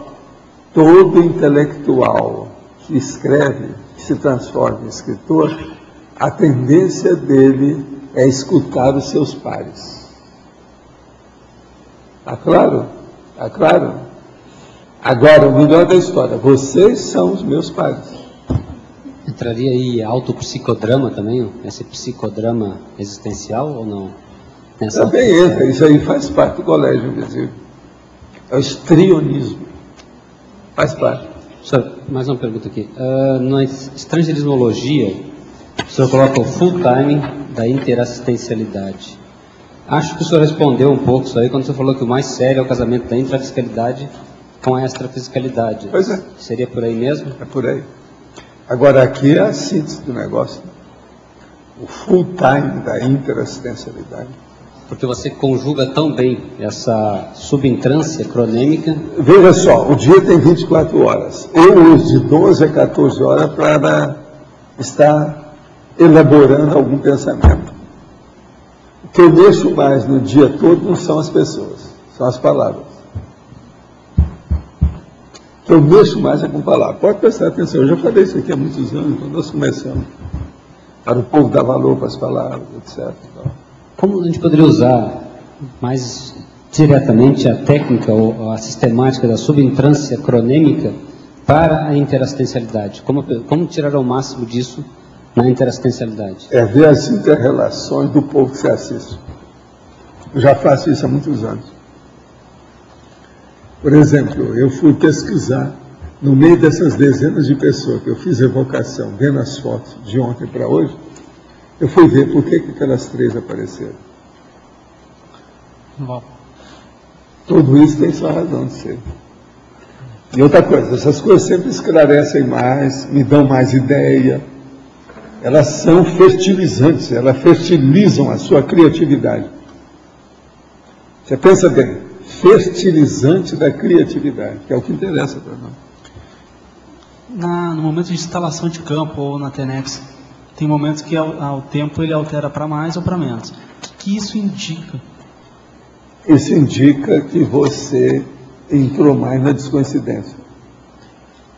todo intelectual que escreve, que se transforma em escritor, a tendência dele é escutar os seus pares. Está claro? Está claro? Agora, o melhor da história, vocês são os meus pares. Entraria aí autopsicodrama também? Esse psicodrama existencial ou não? Também entra, isso aí faz parte do colégio invisível. É o estrionismo. Faz parte. Professor, mais uma pergunta aqui. Na estrangeirismologia, o senhor coloca o full time da interassistencialidade. Acho que o senhor respondeu um pouco isso aí quando o senhor falou que o mais sério é o casamento da intrafisicalidade com a extrafisicalidade. Pois é. Seria por aí mesmo? É por aí. Agora, aqui é a síntese do negócio. O full time da interassistencialidade. porque você conjuga tão bem essa subintrância cronêmica. Veja só, o dia tem 24 horas. Eu uso de 12 a 14 horas para estar elaborando algum pensamento. O que eu mexo mais no dia todo não são as pessoas, são as palavras. O que eu mexo mais é com palavras. Pode prestar atenção, eu já falei isso aqui há muitos anos, quando nós começamos. Para o povo dar valor para as palavras, etc. Como a gente poderia usar mais diretamente a técnica ou a sistemática da subintrância cronêmica para a interassistencialidade? Como tirar o máximo disso na interassistencialidade? É ver as inter-relações do povo que você assiste. Eu já faço isso há muitos anos. Por exemplo, eu fui pesquisar, no meio dessas dezenas de pessoas que eu fiz evocação, vendo as fotos de ontem para hoje, eu fui ver por que aquelas 3 apareceram. Bom. Tudo isso tem sua razão de ser. E outra coisa, essas coisas sempre esclarecem mais, me dão mais ideia. Elas são fertilizantes, elas fertilizam a sua criatividade. Você pensa bem, fertilizante da criatividade, que é o que interessa para nós. No momento de instalação de campo ou na TENEPS, tem momentos que ao tempo ele altera para mais ou para menos. O que isso indica? Isso indica que você entrou mais na descoincidência.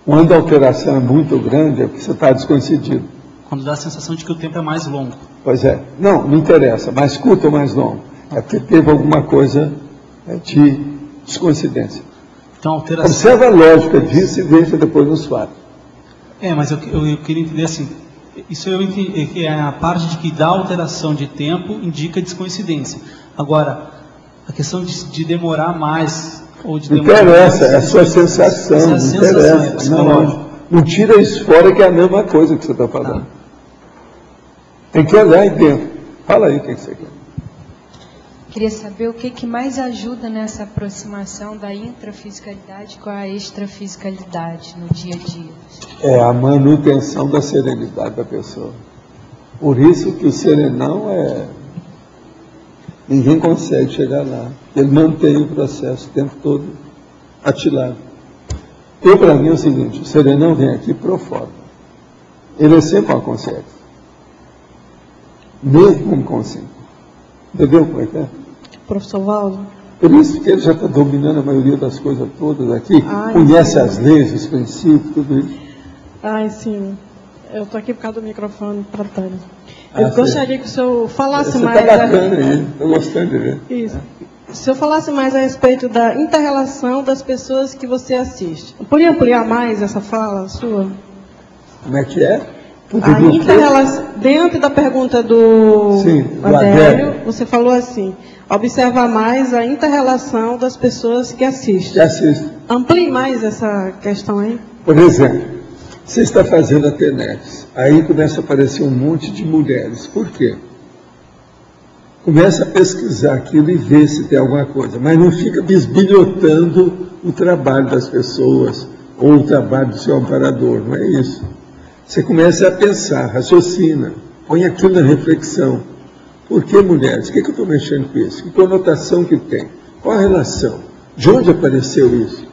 Quando a alteração é muito grande, é porque você está descoincidido. Quando dá a sensação de que o tempo é mais longo. Pois é. Não interessa, mais curto ou mais longo. É porque teve alguma coisa de descoincidência. Então, alteração... Observa a lógica disso e veja depois nos fatos. Mas eu queria entender assim, isso eu entendi, que é a parte de que da alteração de tempo indica descoincidência. Agora, a questão de demorar mais ou de demorar interessa, mais, é a sua sensação, não interessa. Não tira isso fora que é a mesma coisa que você está falando. Tem que olhar aí dentro. Fala aí o que você quer. Queria saber o que mais ajuda nessa aproximação da intrafisicalidade com a extrafisicalidade no dia a dia. É a manutenção da serenidade da pessoa. Por isso que o serenão ninguém consegue chegar lá. Ele mantém o processo o tempo todo atilado. Para mim, é o seguinte, o serenão vem aqui pro fora. Ele é sempre uma consciência. Mesmo inconsciente. Entendeu como é que é? Professor Valdo? Por isso que ele já está dominando a maioria das coisas todas aqui, conhece as leis, os princípios, tudo isso. Sim. Eu estou aqui por causa do microfone para a Tânia. Eu gostaria que o senhor falasse mais... Você está bacana aí, estou gostando de ver. Isso. Se eu falasse mais a respeito da inter-relação das pessoas que você assiste. Poderia ampliar mais essa fala sua? Como é que é? A inter-relação, dentro da pergunta do Adélio, você falou assim, observar mais a inter-relação das pessoas que assistem. Amplie mais essa questão aí. Por exemplo, você está fazendo a TENEPS, aí começa a aparecer um monte de mulheres. Por quê? Começa a pesquisar aquilo e ver se tem alguma coisa, mas não fica bisbilhotando o trabalho das pessoas ou o trabalho do seu amparador, não é isso. Você começa a pensar, raciocina, põe aquilo na reflexão. Por que mulheres? O que eu estou mexendo com isso? Que conotação que tem? Qual a relação? De onde apareceu isso?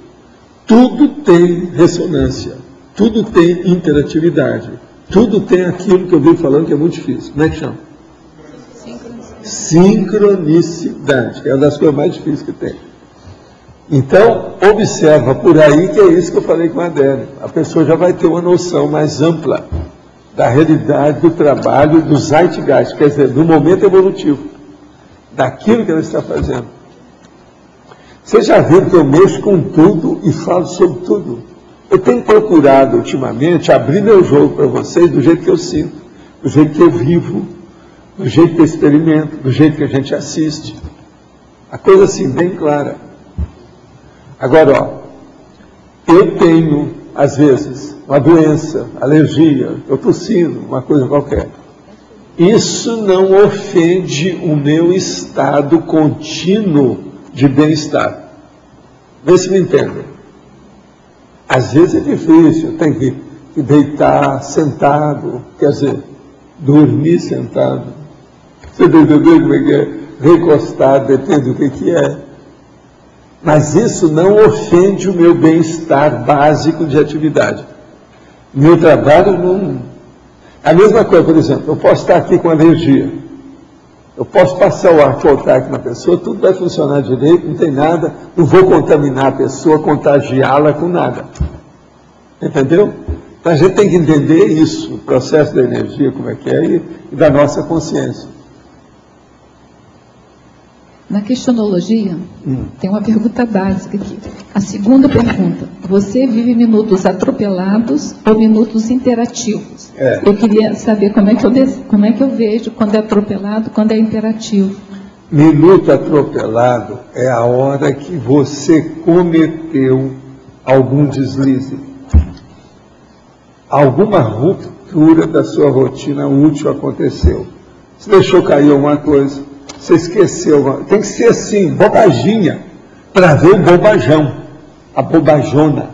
Tudo tem ressonância, tudo tem interatividade, tudo tem aquilo que eu venho falando que é muito difícil. Como é que chama? Sincronicidade, que é uma das coisas mais difíceis que tem. Então, observa por aí que é isso que eu falei com a Adélia. A pessoa já vai ter uma noção mais ampla da realidade, do trabalho, do zeitgeist, quer dizer, do momento evolutivo, daquilo que ela está fazendo. Você já viu que eu mexo com tudo e falo sobre tudo. Eu tenho procurado, ultimamente, abrir meu jogo para vocês do jeito que eu sinto, do jeito que eu vivo, do jeito que eu experimento, do jeito que a gente assiste. A coisa assim, bem clara. Agora, eu tenho, às vezes, uma doença, alergia, eu tossindo, uma coisa qualquer. Isso não ofende o meu estado contínuo de bem-estar. Vê se me entendem. Às vezes é difícil, eu tenho que deitar sentado, quer dizer, dormir sentado. Você entendeu como é que é? recostado, depende do que é. Mas isso não ofende o meu bem-estar básico de atividade. Meu trabalho não... A mesma coisa, por exemplo, eu posso estar aqui com alergia. Eu posso passar o ar aqui na pessoa, tudo vai funcionar direito, não tem nada, não vou contaminar a pessoa, contagiá-la com nada. Entendeu? Então a gente tem que entender isso, o processo da energia, como é que é, e da nossa consciência. Na questionologia, tem uma pergunta básica aqui. A segunda pergunta: você vive minutos atropelados ou minutos interativos? Eu queria saber como é que eu vejo quando é atropelado, quando é interativo. Minuto atropelado é a hora que você cometeu algum deslize. Alguma ruptura da sua rotina útil aconteceu. Você deixou cair alguma coisa, você esqueceu. Tem que ser assim, bobaginha, para ver o bobajão, a bobajona.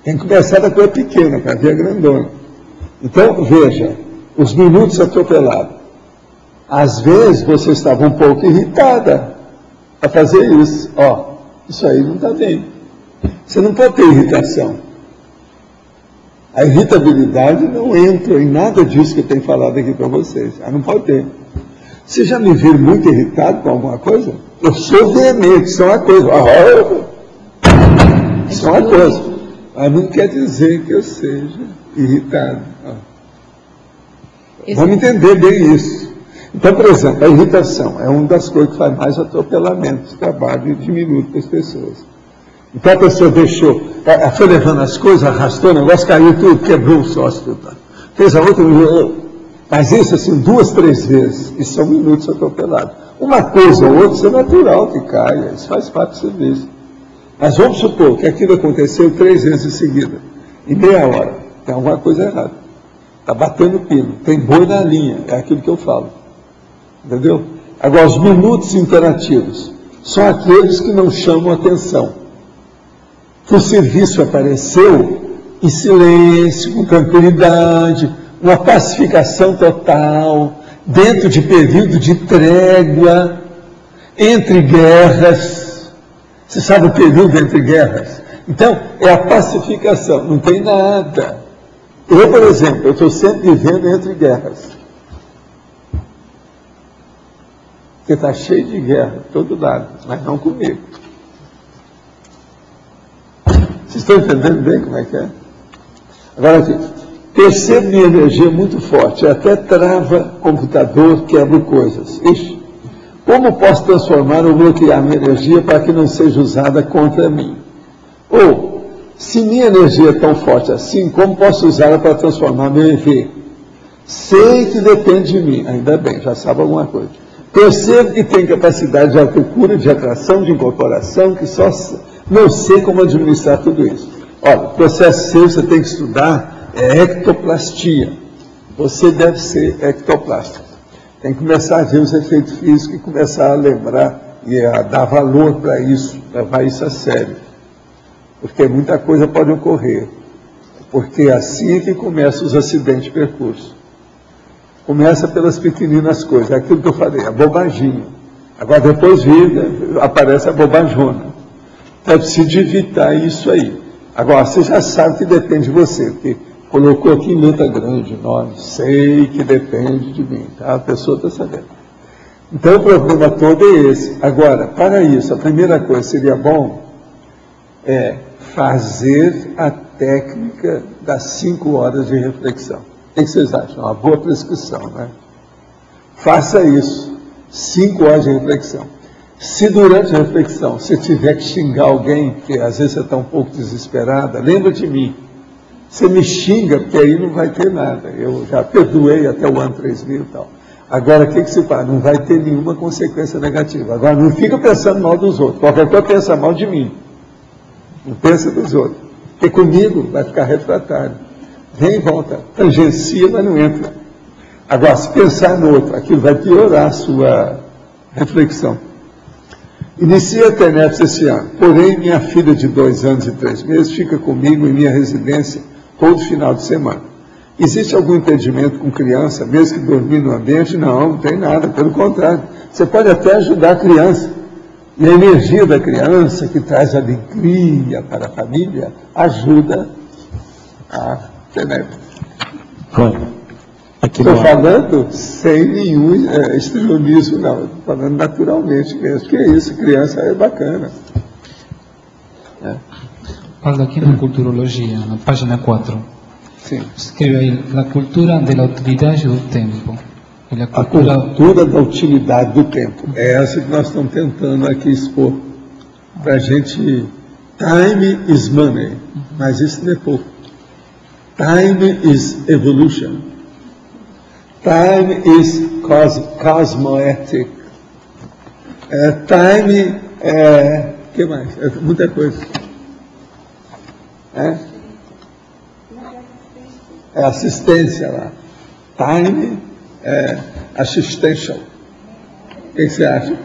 Tem que começar da coisa pequena, para ver a grandona. Então, veja, os minutos atropelados. Às vezes você estava um pouco irritada a fazer isso. Isso aí não está bem. Você não pode ter irritação. A irritabilidade não entra em nada disso que eu tenho falado aqui para vocês. Não pode ter. Você já me viu muito irritado com alguma coisa? Eu sou veemente, isso é uma coisa. Isso é uma coisa. Mas não quer dizer que eu seja irritado. Vamos entender bem isso. Então, por exemplo, a irritação é uma das coisas que faz mais atropelamento, trabalho e diminui para as pessoas. Então a pessoa deixou, foi levando as coisas, arrastou o negócio, caiu tudo, quebrou o sócio, tudo. Fez a outra, mas isso assim, 2, 3 vezes, isso são minutos atropelados. Uma coisa ou outra, isso é natural que caia, isso faz parte do serviço. Mas vamos supor que aquilo aconteceu 3 vezes em seguida, em meia hora, tem alguma coisa errada. Está batendo pino, tem boi na linha, é aquilo que eu falo. Entendeu? Agora, os minutos interativos são aqueles que não chamam atenção. Que o serviço apareceu em silêncio, com tranquilidade, uma pacificação total, dentro de período de trégua, entre guerras. Você sabe o período entre guerras? Então, é a pacificação, não tem nada. Eu, por exemplo, eu estou sempre vivendo entre guerras. Porque está cheio de guerra, de todo lado, mas não comigo. Vocês estão entendendo bem como é que é? Agora aqui, percebo minha energia muito forte, até trava computador, quebro coisas. Ixi, como posso transformar ou bloquear minha energia para que não seja usada contra mim? Ou, se minha energia é tão forte assim, como posso usá-la para transformar meu EV? Sei que depende de mim, ainda bem, já sabe alguma coisa. Percebo que tem capacidade de autocura, de atração, de incorporação, que só não sei como administrar tudo isso. Olha, o processo seu, você tem que estudar, é ectoplastia. Você deve ser ectoplástico. Tem que começar a ver os efeitos físicos e começar a lembrar e a dar valor para isso, levar isso a sério. Porque muita coisa pode ocorrer. Porque assim é que começam os acidentes de percurso. Começa pelas pequeninas coisas, é aquilo que eu falei, a bobaginha. Agora depois aparece a bobajona. Então é preciso evitar isso aí. Agora, você já sabe que depende de você, porque colocou aqui em letra grande o nome, sei que depende de mim, tá? A pessoa está sabendo. Então o problema todo é esse. Agora, para isso, a primeira coisa seria bom fazer a técnica das 5 horas de reflexão. O que vocês acham? Uma boa prescrição, né? Faça isso, 5 horas de reflexão. Se durante a reflexão você tiver que xingar alguém, porque às vezes você está um pouco desesperada, lembra de mim. Você me xinga, porque aí não vai ter nada. Eu já perdoei até o ano 3000 e tal. Agora, o que você faz? Não vai ter nenhuma consequência negativa. Agora, não fica pensando mal dos outros. Qualquer coisa pensa mal de mim. Não pensa dos outros. Porque comigo vai ficar refratário. Vem e volta. Tangencia, mas não entra. Agora, se pensar no outro, aquilo vai piorar a sua reflexão. Iniciei a TENEPS esse ano, porém minha filha de 2 anos e 3 meses fica comigo em minha residência todo final de semana. Existe algum impedimento com criança, mesmo que dormir no ambiente? Não, não tem nada, pelo contrário. Você pode até ajudar a criança. E a energia da criança, que traz alegria para a família, ajuda a TENEP. Estou falando sem nenhum extremismo, não. Estou falando naturalmente mesmo. Que é isso, criança é bacana. Falo aqui na Culturologia, na página 4. Sim. Escreve aí, a cultura da utilidade do tempo. A cultura da utilidade do tempo. É essa que nós estamos tentando aqui expor. Para a gente... Time is money. Mas isso não é pouco. Time is evolution. Time is cosmoetic. Time é... O que mais? É muita coisa. É assistência lá. Time é assistential. O que você acha?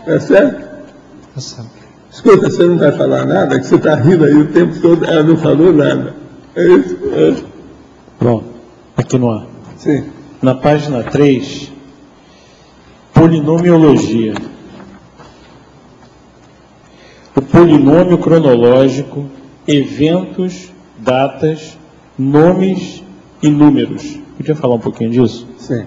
Tá certo? Tá certo. Escuta, você não vai falar nada, que você está rindo aí o tempo todo, ela não falou nada. É isso? Pronto. Aqui no ar. Sim. Na página 3, polinomiologia. O polinômio cronológico, eventos, datas, nomes e números. Podia falar um pouquinho disso? Sim.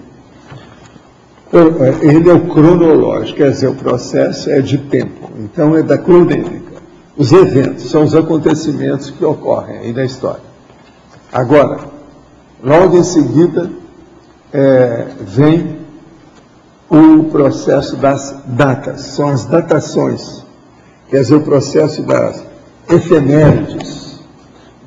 Ele é o cronológico, quer dizer, o processo é de tempo. Então é da cronêmica. Os eventos são os acontecimentos que ocorrem aí na história. Agora, logo em seguida, vem o processo das datas. São as datações. Quer dizer, o processo das efemérides.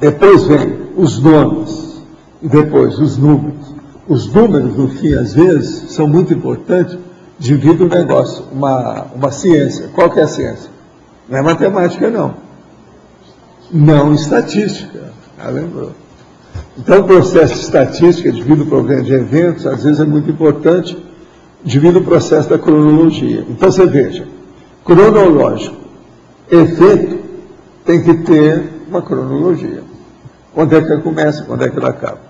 Depois vem os nomes e depois os números. Os números, no fim, às vezes, são muito importantes, divide o negócio, uma ciência. Qual que é a ciência? Não é matemática, não. Não estatística. Lembrou? Então, o processo de estatística, divide o problema de eventos, às vezes é muito importante, divide o processo da cronologia. Então, você veja, cronológico, evento tem que ter uma cronologia. Quando é que ela começa, quando é que ela acaba?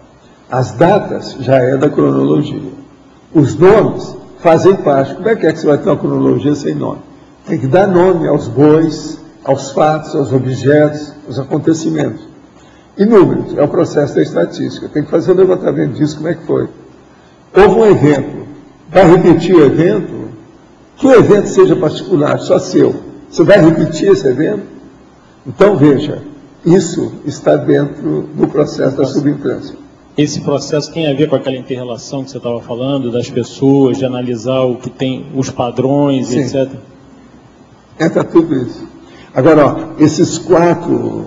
As datas já é da cronologia. Os nomes fazem parte. Como é que você vai ter uma cronologia sem nome? Tem que dar nome aos bois, aos fatos, aos objetos, aos acontecimentos. E números, é o processo da estatística. Tem que fazer o levantamento disso, como é que foi. Houve um evento, vai repetir o evento? Que o evento seja particular, só seu. Você vai repetir esse evento? Então, veja, isso está dentro do processo da subinstância. Esse processo tem a ver com aquela inter-relação que você estava falando, das pessoas, de analisar o que tem, os padrões, sim, etc. Entra tudo isso. Agora, ó, esses 4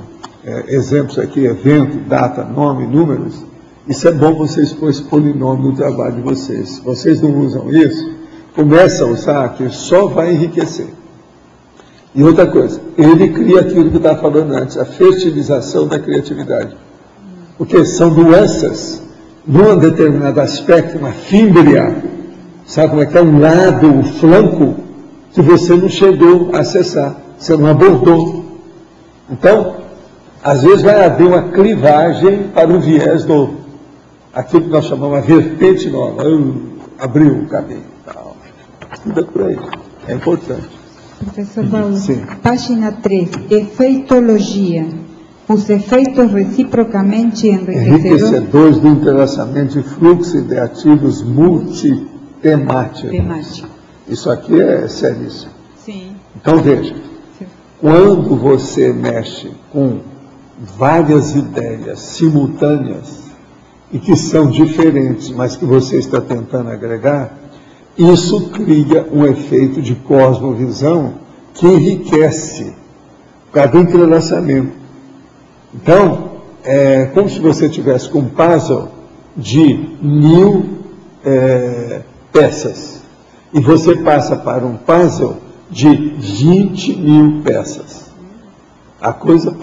exemplos aqui, evento, data, nome, números, isso é bom vocês pôr esse polinômio no trabalho de vocês. Se vocês não usam isso, começa a usar, que só vai enriquecer. E outra coisa, ele cria aquilo que eu estava falando antes, a fertilização da criatividade. Porque são doenças, num determinado aspecto, uma fímbria, sabe como é que é? Um lado, um flanco, que você não chegou a acessar, você não abordou. Então, às vezes vai haver uma clivagem para um viés novo. Aquilo que nós chamamos de vertente nova. Abriu o caminho. Tudo por aí. É importante. Professor Paulo, sim. Página 3, efeitologia. Os efeitos reciprocamente enriquecedores do entrelaçamento de fluxos ideativos multitemáticos. Isso aqui é seríssimo. Sim. Então veja, quando você mexe com várias ideias simultâneas e que são diferentes, mas que você está tentando agregar, isso cria um efeito de cosmovisão que enriquece por causa do entrelaçamento. Então, é como se você tivesse com um puzzle de 1000 peças e você passa para um puzzle de 20.000 peças. A coisa...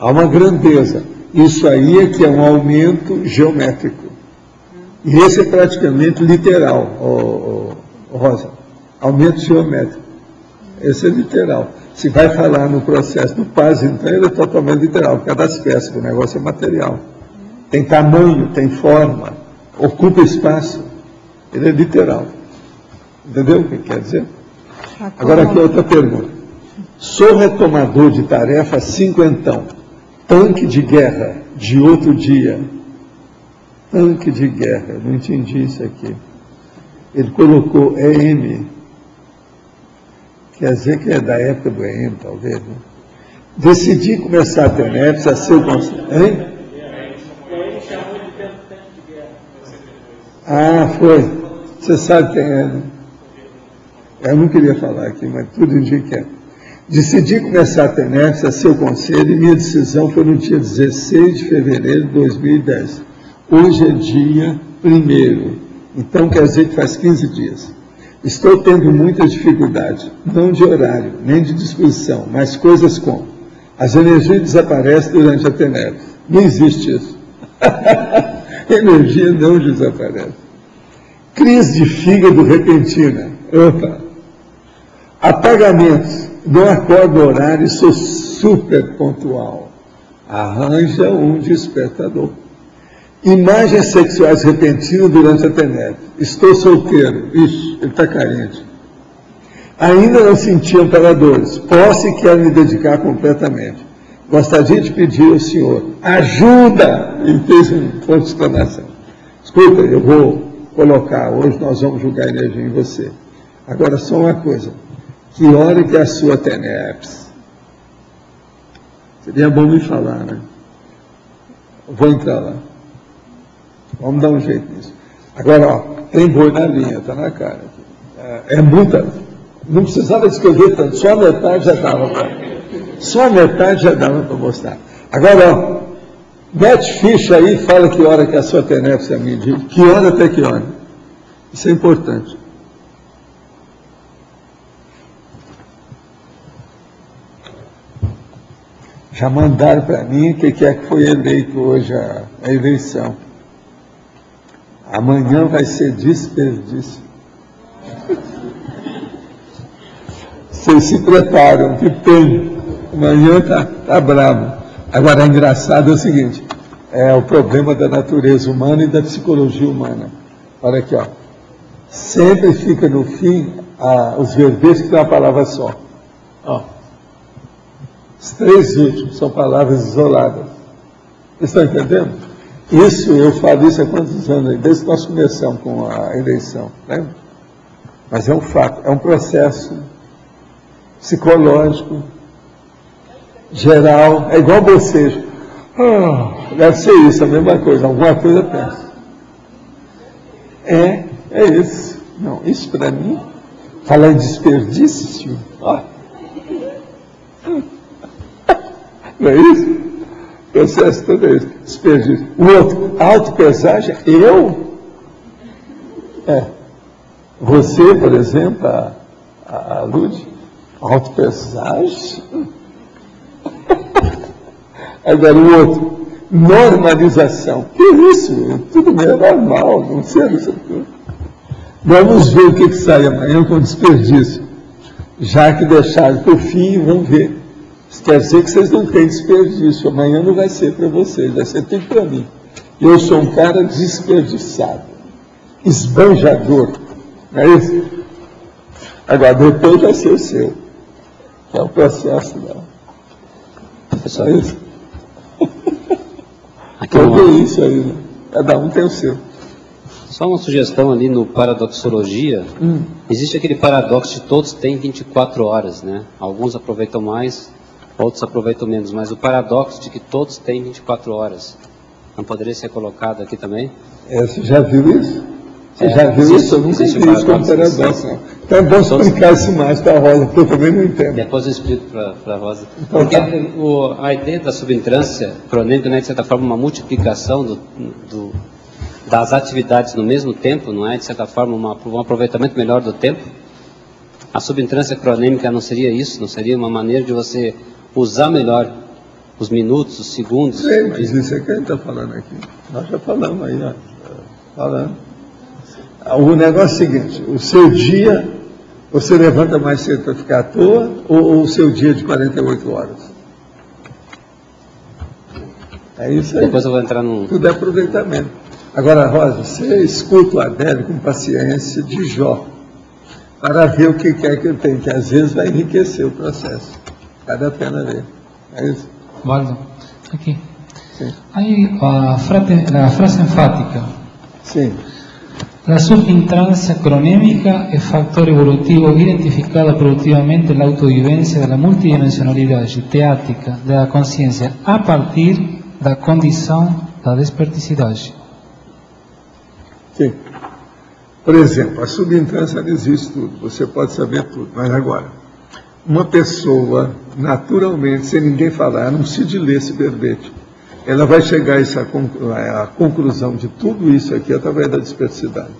há uma grandeza. Isso aí é que é um aumento geométrico. E esse é praticamente literal, Rosa. Aumento geométrico. Esse é literal. Se vai falar no processo do puzzle, então ele é totalmente literal, por causa das peças, o negócio é material. Tem tamanho, tem forma, ocupa espaço, ele é literal. Entendeu o que quer dizer? Agora aqui outra pergunta. Sou retomador de tarefa cinquentão, tanque de guerra de outro dia. Tanque de guerra, não entendi isso aqui. Ele colocou EM, quer dizer que é da época do EM, talvez, né? Decidi começar a TENEPS a ser o conselho. Hein? Ah, foi. Você sabe quem é, né? Eu não queria falar aqui, mas tudo indica que é. Decidi começar a TENEPS a seu conselho e minha decisão foi no dia 16 de fevereiro de 2010. Hoje é dia 1º, então quer dizer que faz 15 dias. Estou tendo muita dificuldade, não de horário, nem de disposição, mas coisas como: as energias desaparecem durante a TENEPS. Não existe isso. Energia não desaparece. Crise de fígado repentina. Opa! Apagamentos. Não acordo horário e sou super pontual. Arranja um despertador. Imagens sexuais repentinas durante a TENEPS. Estou solteiro. Ixi, ele está carente. Ainda não senti amparadores. Posso e quero me dedicar completamente. Gostaria de pedir ao senhor ajuda. Ele fez um ponto de exclamação. Escuta, eu vou colocar, hoje nós vamos jogar energia em você. Agora só uma coisa. Que hora que é a sua TENEPS? Seria bom me falar, né? Eu vou entrar lá. Vamos dar um jeito nisso. Agora, ó, tem boi na linha, está na cara. É muita. Não precisava escrever tanto, só a metade já dava para mostrar. Agora, ó, mete ficha aí e fala que hora que é a sua TENEPS é medir. Que hora até que hora? Isso é importante. Já mandaram para mim que é que foi eleito hoje a eleição. Amanhã vai ser desperdício. Vocês se preparam, que tem. Amanhã tá bravo. Agora, engraçado é o seguinte, é o problema da natureza humana e da psicologia humana. Olha aqui, ó. Sempre fica no fim os verbetes que tem uma palavra só. Ó. Os 3 últimos são palavras isoladas. Vocês estão entendendo? Isso, eu falo isso há quantos anos aí? Desde que nós começamos com a eleição. Lembra? Mas é um fato, é um processo psicológico, geral, é igual bocejo. Deve ser isso, a mesma coisa, alguma coisa pensa. É isso. Não, isso para mim, falar em desperdício, ó. Não é isso? O processo todo é isso, desperdício. O outro, autopesagem, eu? Você, por exemplo, a Lud, autopesagem? Agora o outro, normalização. Que isso? Tudo bem, é normal, não sei isso tudo. Vamos ver o que sai amanhã com desperdício. Já que deixaram para o fim, vamos ver. Isso quer dizer que vocês não têm desperdício. Amanhã não vai ser para vocês, vai ser tudo para mim. Eu sou um cara desperdiçado, esbanjador. Não é isso? Agora, depois vai ser o seu. Que é o processo dela. Professor, é isso? Aqui isso aí, né? Cada um tem o seu. Só uma sugestão ali no paradoxologia. Existe aquele paradoxo de todos têm 24 horas, né? Alguns aproveitam mais, outros aproveitam menos, mas o paradoxo de que todos têm 24 horas, não poderia ser colocado aqui também? Você já viu isso? Você já viu isso? Eu nunca vi isso como paradoxo, não. Então é bom explicar isso mais para a Rosa, porque eu também não entendo. Depois eu explico para a Rosa. Porque a ideia da subentrância cronêmica, né, de certa forma, uma multiplicação das atividades no mesmo tempo, não é? De certa forma, um aproveitamento melhor do tempo. A subentrância cronêmica não seria isso? Não seria uma maneira de você usar melhor os minutos, os segundos? Sim, mas isso é que a gente está falando aqui. Nós já falamos aí, ó. Falando. O negócio é o seguinte, o seu dia, você levanta mais cedo para ficar à toa, ou o seu dia de 48 horas? É isso aí. Depois eu vou entrar num... Tudo é aproveitamento. Agora, Rosa, você escuta o Adélio com paciência de Jó, para ver o que é que ele tem, que às vezes vai enriquecer o processo. Vale a pena ver. É isso? Valdo, aqui. Hay la frase enfática. Sí. La subintrancia cronémica es factor evolutivo identificado productivamente en la autovivencia de la multidimensionalidade teática da consciência a partir da condição da desperticidade. Sim. Por exemplo, a subintrância não existe tudo, você pode saber tudo, mas agora, uma pessoa, naturalmente, sem ninguém falar, não precisa de ler esse verbete, ela vai chegar à conclusão de tudo isso aqui através da dispersidade.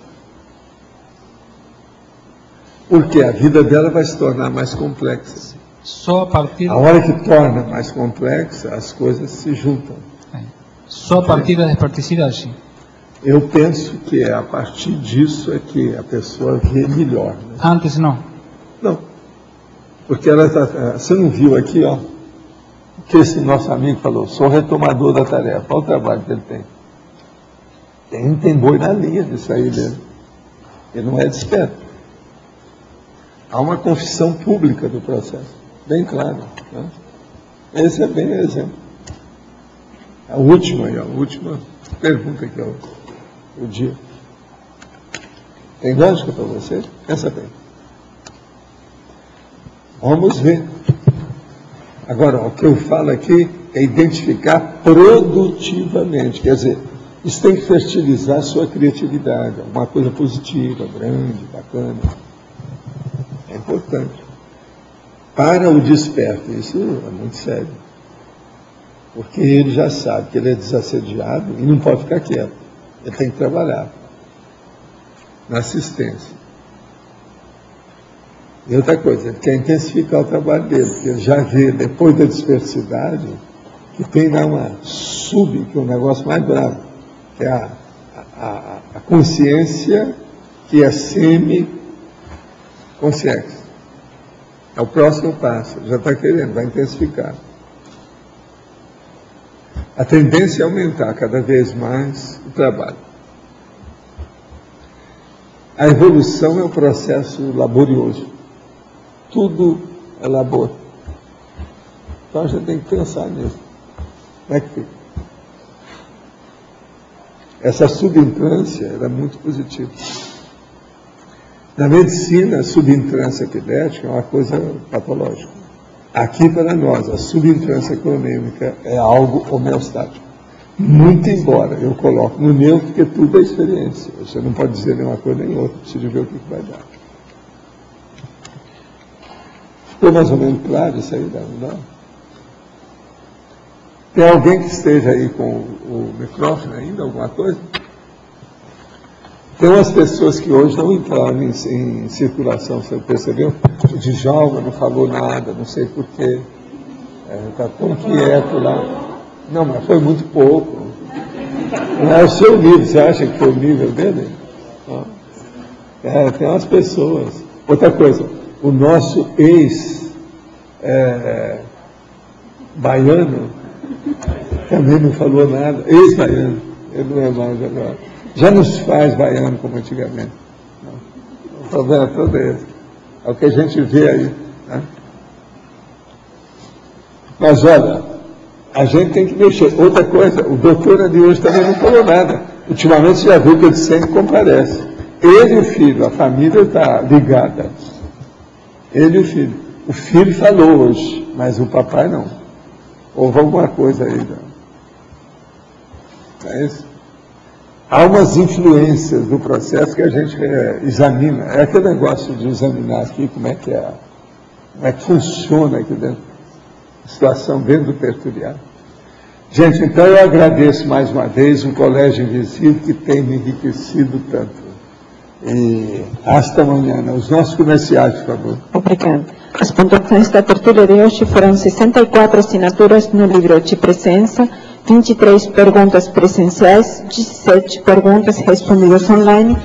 Porque a vida dela vai se tornar mais complexa. Só a partir... A hora que torna mais complexa, as coisas se juntam. Só a partir da desperticidade. Eu penso que é a partir disso é que a pessoa vê melhor. Né? Antes não? Não. Porque ela você não viu aqui, ó, que esse nosso amigo falou, sou retomador da tarefa. Olha o trabalho que ele tem. Tem boi na linha disso aí dele. Ele não é desperto. Há uma confissão pública do processo, bem claro. Né? Esse é bem o exemplo. A última pergunta que é o dia. Tem lógica para você? Pensa bem. Vamos ver. Agora, o que eu falo aqui é identificar produtivamente. Quer dizer, isso tem que fertilizar a sua criatividade. Uma coisa positiva, grande, bacana. É importante. Para o desperto, isso é muito sério. Porque ele já sabe que ele é desassediado e não pode ficar quieto. Ele tem que trabalhar na assistência. E outra coisa, ele quer intensificar o trabalho dele, porque ele já vê, depois da dispersidade, que tem lá uma que é um negócio mais bravo, que é a consciência que é semi-consciência. É o próximo passo, já está querendo, vai intensificar. A tendência é aumentar cada vez mais o trabalho. A evolução é um processo laborioso. Tudo é labor. Então a gente tem que pensar nisso. Como é que fica? Essa subintrância era muito positiva. Na medicina, a subintrância epilética é uma coisa patológica. Aqui, para nós, a subintrância cronêmica é algo homeostático. Muito embora eu coloco no neutro, porque tudo é experiência. Você não pode dizer nem uma coisa nem outra, precisa ver o que vai dar. Ficou mais ou menos claro isso aí? Não? Tem alguém que esteja aí com o microfone ainda, alguma coisa? Tem umas pessoas que hoje não entraram em circulação, você percebeu? O Djalma não falou nada, não sei porquê. Está tão quieto lá. Não, mas foi muito pouco. Não é o seu nível, você acha que foi o nível dele? Não. Tem umas pessoas. Outra coisa, o nosso ex-baiano também não falou nada. Ex-baiano, ele não é mais agora. Já nos faz baiano como antigamente. O problema todo é esse. É o que a gente vê aí. Né? Mas olha, a gente tem que mexer. Outra coisa, o doutor ali hoje também não falou nada. Ultimamente você já viu que ele sempre comparece. Ele e o filho, a família está ligada. Ele e o filho. O filho falou hoje, mas o papai não. Houve alguma coisa aí. Não? É isso? Há umas influências do processo que a gente examina. É aquele negócio de examinar aqui como é que funciona aqui dentro. A situação dentro do tertuliário. Gente, então eu agradeço mais uma vez o Colégio Invisível que tem me enriquecido tanto. E hasta amanhã. Os nossos comerciais, por favor. Obrigado. As pontuações da tertúlia de hoje foram 64 assinaturas no livro de presença, 23 perguntas presenciais, 17 perguntas respondidas online,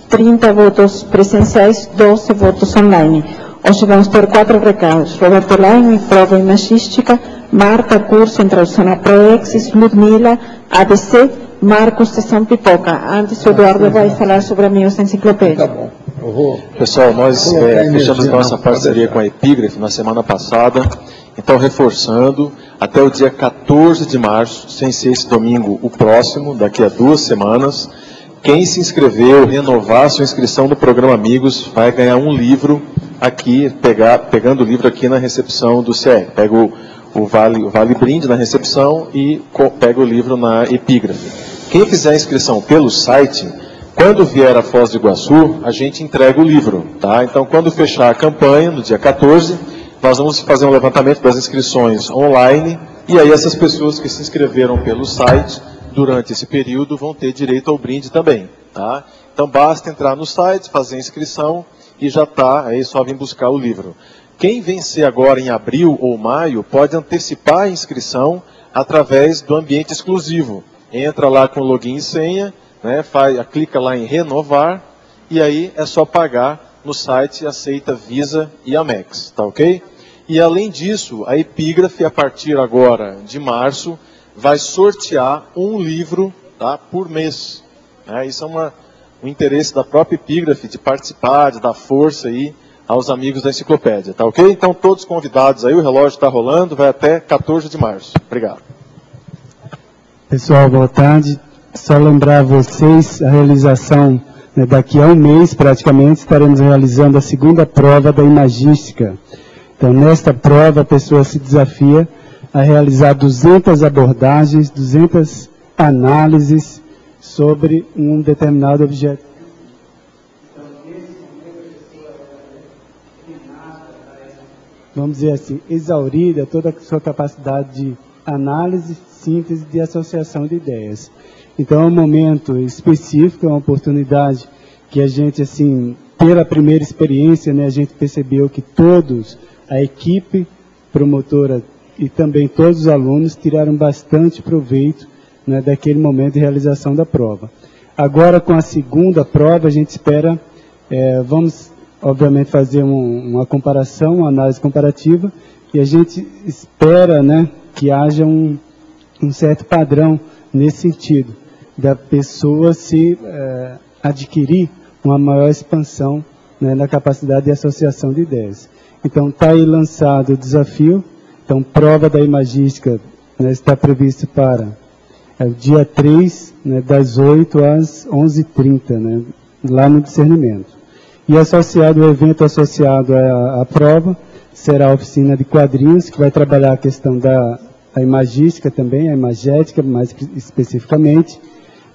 30 votos presenciais, 12 votos online. Hoje vamos ter 4 recados. Roberto Lain, prova imagística, Marta, curso Introdução a Proexis, Ludmila, ABC, Marcos, Sessão Pipoca. Antes o Eduardo vai falar sobre Amigos da Enciclopédia. Tá bom. Pessoal, nós fechamos nossa parceria com a Epígrafe na semana passada. Então, reforçando, até o dia 14 de março, sem ser esse domingo o próximo, daqui a 2 semanas, quem se inscreveu, renovar sua inscrição no programa Amigos, vai ganhar um livro aqui, pegando o livro aqui na recepção do CE. Pega o vale brinde na recepção e pega o livro na Epígrafe. Quem fizer a inscrição pelo site, quando vier a Foz do Iguaçu, a gente entrega o livro, tá? Então, quando fechar a campanha, no dia 14, nós vamos fazer um levantamento das inscrições online, e aí essas pessoas que se inscreveram pelo site, durante esse período, vão ter direito ao brinde também, tá? Então, basta entrar no site, fazer a inscrição, e já está, aí só vir buscar o livro. Quem vencer agora em abril ou maio, pode antecipar a inscrição através do ambiente exclusivo. Entra lá com login e senha, né, clica lá em renovar, e aí é só pagar no site, aceita Visa e Amex, tá ok? E além disso, a Epígrafe, a partir agora de março, vai sortear um livro, tá, por mês. Isso é um interesse da própria Epígrafe de participar, de dar força aí aos amigos da enciclopédia, tá ok? Então todos convidados aí, o relógio está rolando, vai até 14 de março. Obrigado. Pessoal, boa tarde. Só lembrar a vocês a realização, daqui a um mês praticamente, estaremos realizando a segunda prova da Imagística. Então, nesta prova, a pessoa se desafia a realizar 200 abordagens, 200 análises sobre um determinado objeto. Vamos dizer assim, exaurida toda a sua capacidade de análise, síntese de associação de ideias. Então, é um momento específico, é uma oportunidade que a gente, assim, pela primeira experiência, a gente percebeu que todos, a equipe promotora e também todos os alunos tiraram bastante proveito daquele momento de realização da prova. Agora, com a segunda prova, a gente espera, vamos, obviamente, fazer uma comparação, uma análise comparativa, e a gente espera que haja um certo padrão nesse sentido, da pessoa se adquirir uma maior expansão na capacidade de associação de ideias. Então, está aí lançado o desafio. Então, prova da Imagística está previsto para o dia 3, das 8 às 11h30, lá no discernimento. E associado, o evento associado à prova será a oficina de quadrinhos, que vai trabalhar a questão da imagística também, a imagética mais especificamente,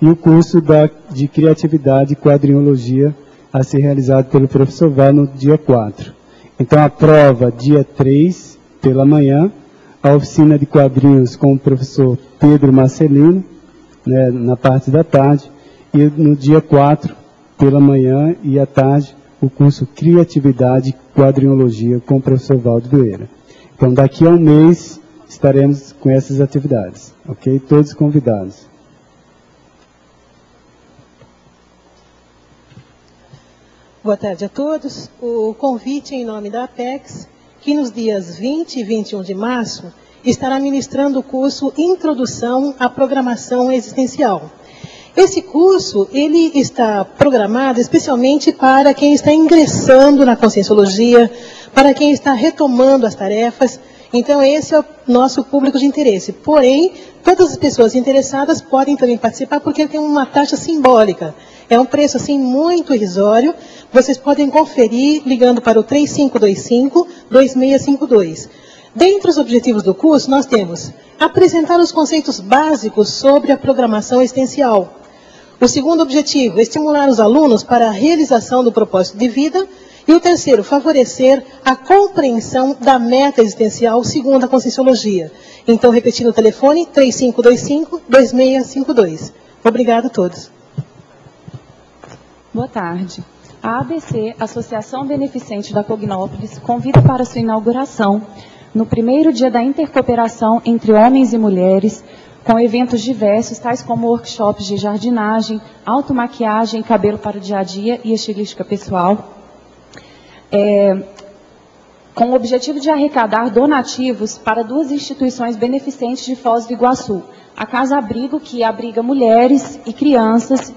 e o curso de criatividade e quadrinologia a ser realizado pelo professor Val no dia 4. Então, a prova dia 3, pela manhã, a oficina de quadrinhos com o professor Pedro Marcelino, na parte da tarde, e no dia 4, pela manhã e à tarde, o curso Criatividade e Quadrinologia com o professor Valdo Vieira. Então, daqui a um mês, estaremos com essas atividades, ok? Todos convidados. Boa tarde a todos. O convite em nome da Apex, que nos dias 20 e 21 de março, estará ministrando o curso Introdução à Programação Existencial. Esse curso, ele está programado especialmente para quem está ingressando na Conscienciologia, para quem está retomando as tarefas. Então, esse é o nosso público de interesse. Porém, todas as pessoas interessadas podem também participar, porque tem uma taxa simbólica. É um preço, assim, muito irrisório. Vocês podem conferir ligando para o 3525-2652. Dentre os objetivos do curso, nós temos apresentar os conceitos básicos sobre a programação existencial. O segundo objetivo, estimular os alunos para a realização do propósito de vida. E o terceiro, favorecer a compreensão da meta existencial segundo a Conscienciologia. Então, repetindo o telefone, 3525-2652. Obrigada a todos. Boa tarde. A ABC, Associação Beneficente da Cognópolis, convida para sua inauguração no primeiro dia da intercooperação entre homens e mulheres, com eventos diversos, tais como workshops de jardinagem, automaquiagem, cabelo para o dia a dia e estilística pessoal. com o objetivo de arrecadar donativos para 2 instituições beneficentes de Foz do Iguaçu. A Casa Abrigo, que abriga mulheres e crianças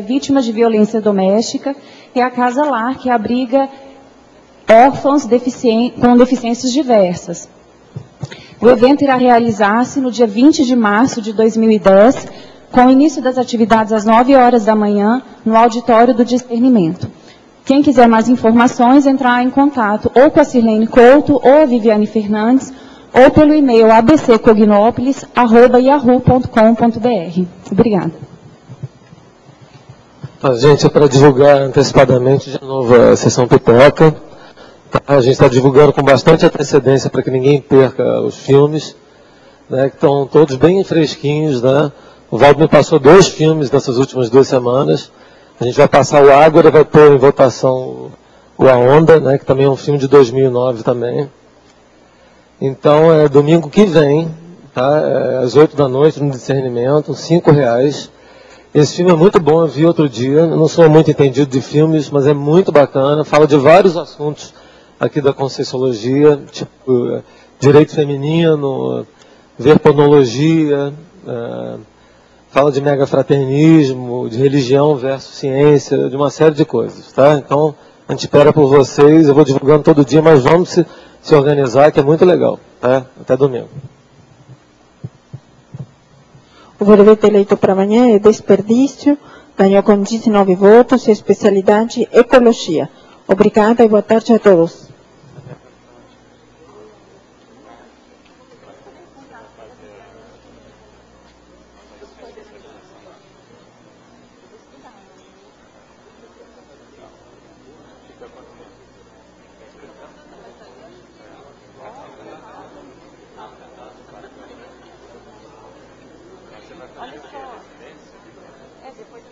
vítimas de violência doméstica, e a Casa Lar, que abriga órfãos com deficiências diversas. O evento irá realizar-se no dia 20 de março de 2010, com o início das atividades às 9 horas da manhã, no auditório do Discernimento. Quem quiser mais informações, entrar em contato ou com a Sirlene Couto ou a Viviane Fernandes, ou pelo e-mail abccognopolis@yahoo.com.br. Obrigada. Gente, é para divulgar antecipadamente de novo a sessão pipoca. A gente está divulgando com bastante antecedência para que ninguém perca os filmes, né, que estão todos bem fresquinhos, né? O Valdo me passou 2 filmes nessas últimas 2 semanas. A gente vai passar o Ágora, vai pôr em votação o A Onda, né, que também é um filme de 2009 também. Então, é domingo que vem, tá, às 8 da noite, no Discernimento, R$5. Esse filme é muito bom, eu vi outro dia. Eu não sou muito entendido de filmes, mas é muito bacana. Fala de vários assuntos aqui da Conscienciologia, tipo direito feminino, ver pornologia, fala de megafraternismo, de religião versus ciência, de uma série de coisas, tá? Então, a gente espera por vocês, eu vou divulgando todo dia, mas vamos se organizar, que é muito legal, tá? Até domingo. O verbete eleito para amanhã é desperdício, ganhou com 19 votos e especialidade ecologia. Obrigada e boa tarde a todos. Olha só. Depois eu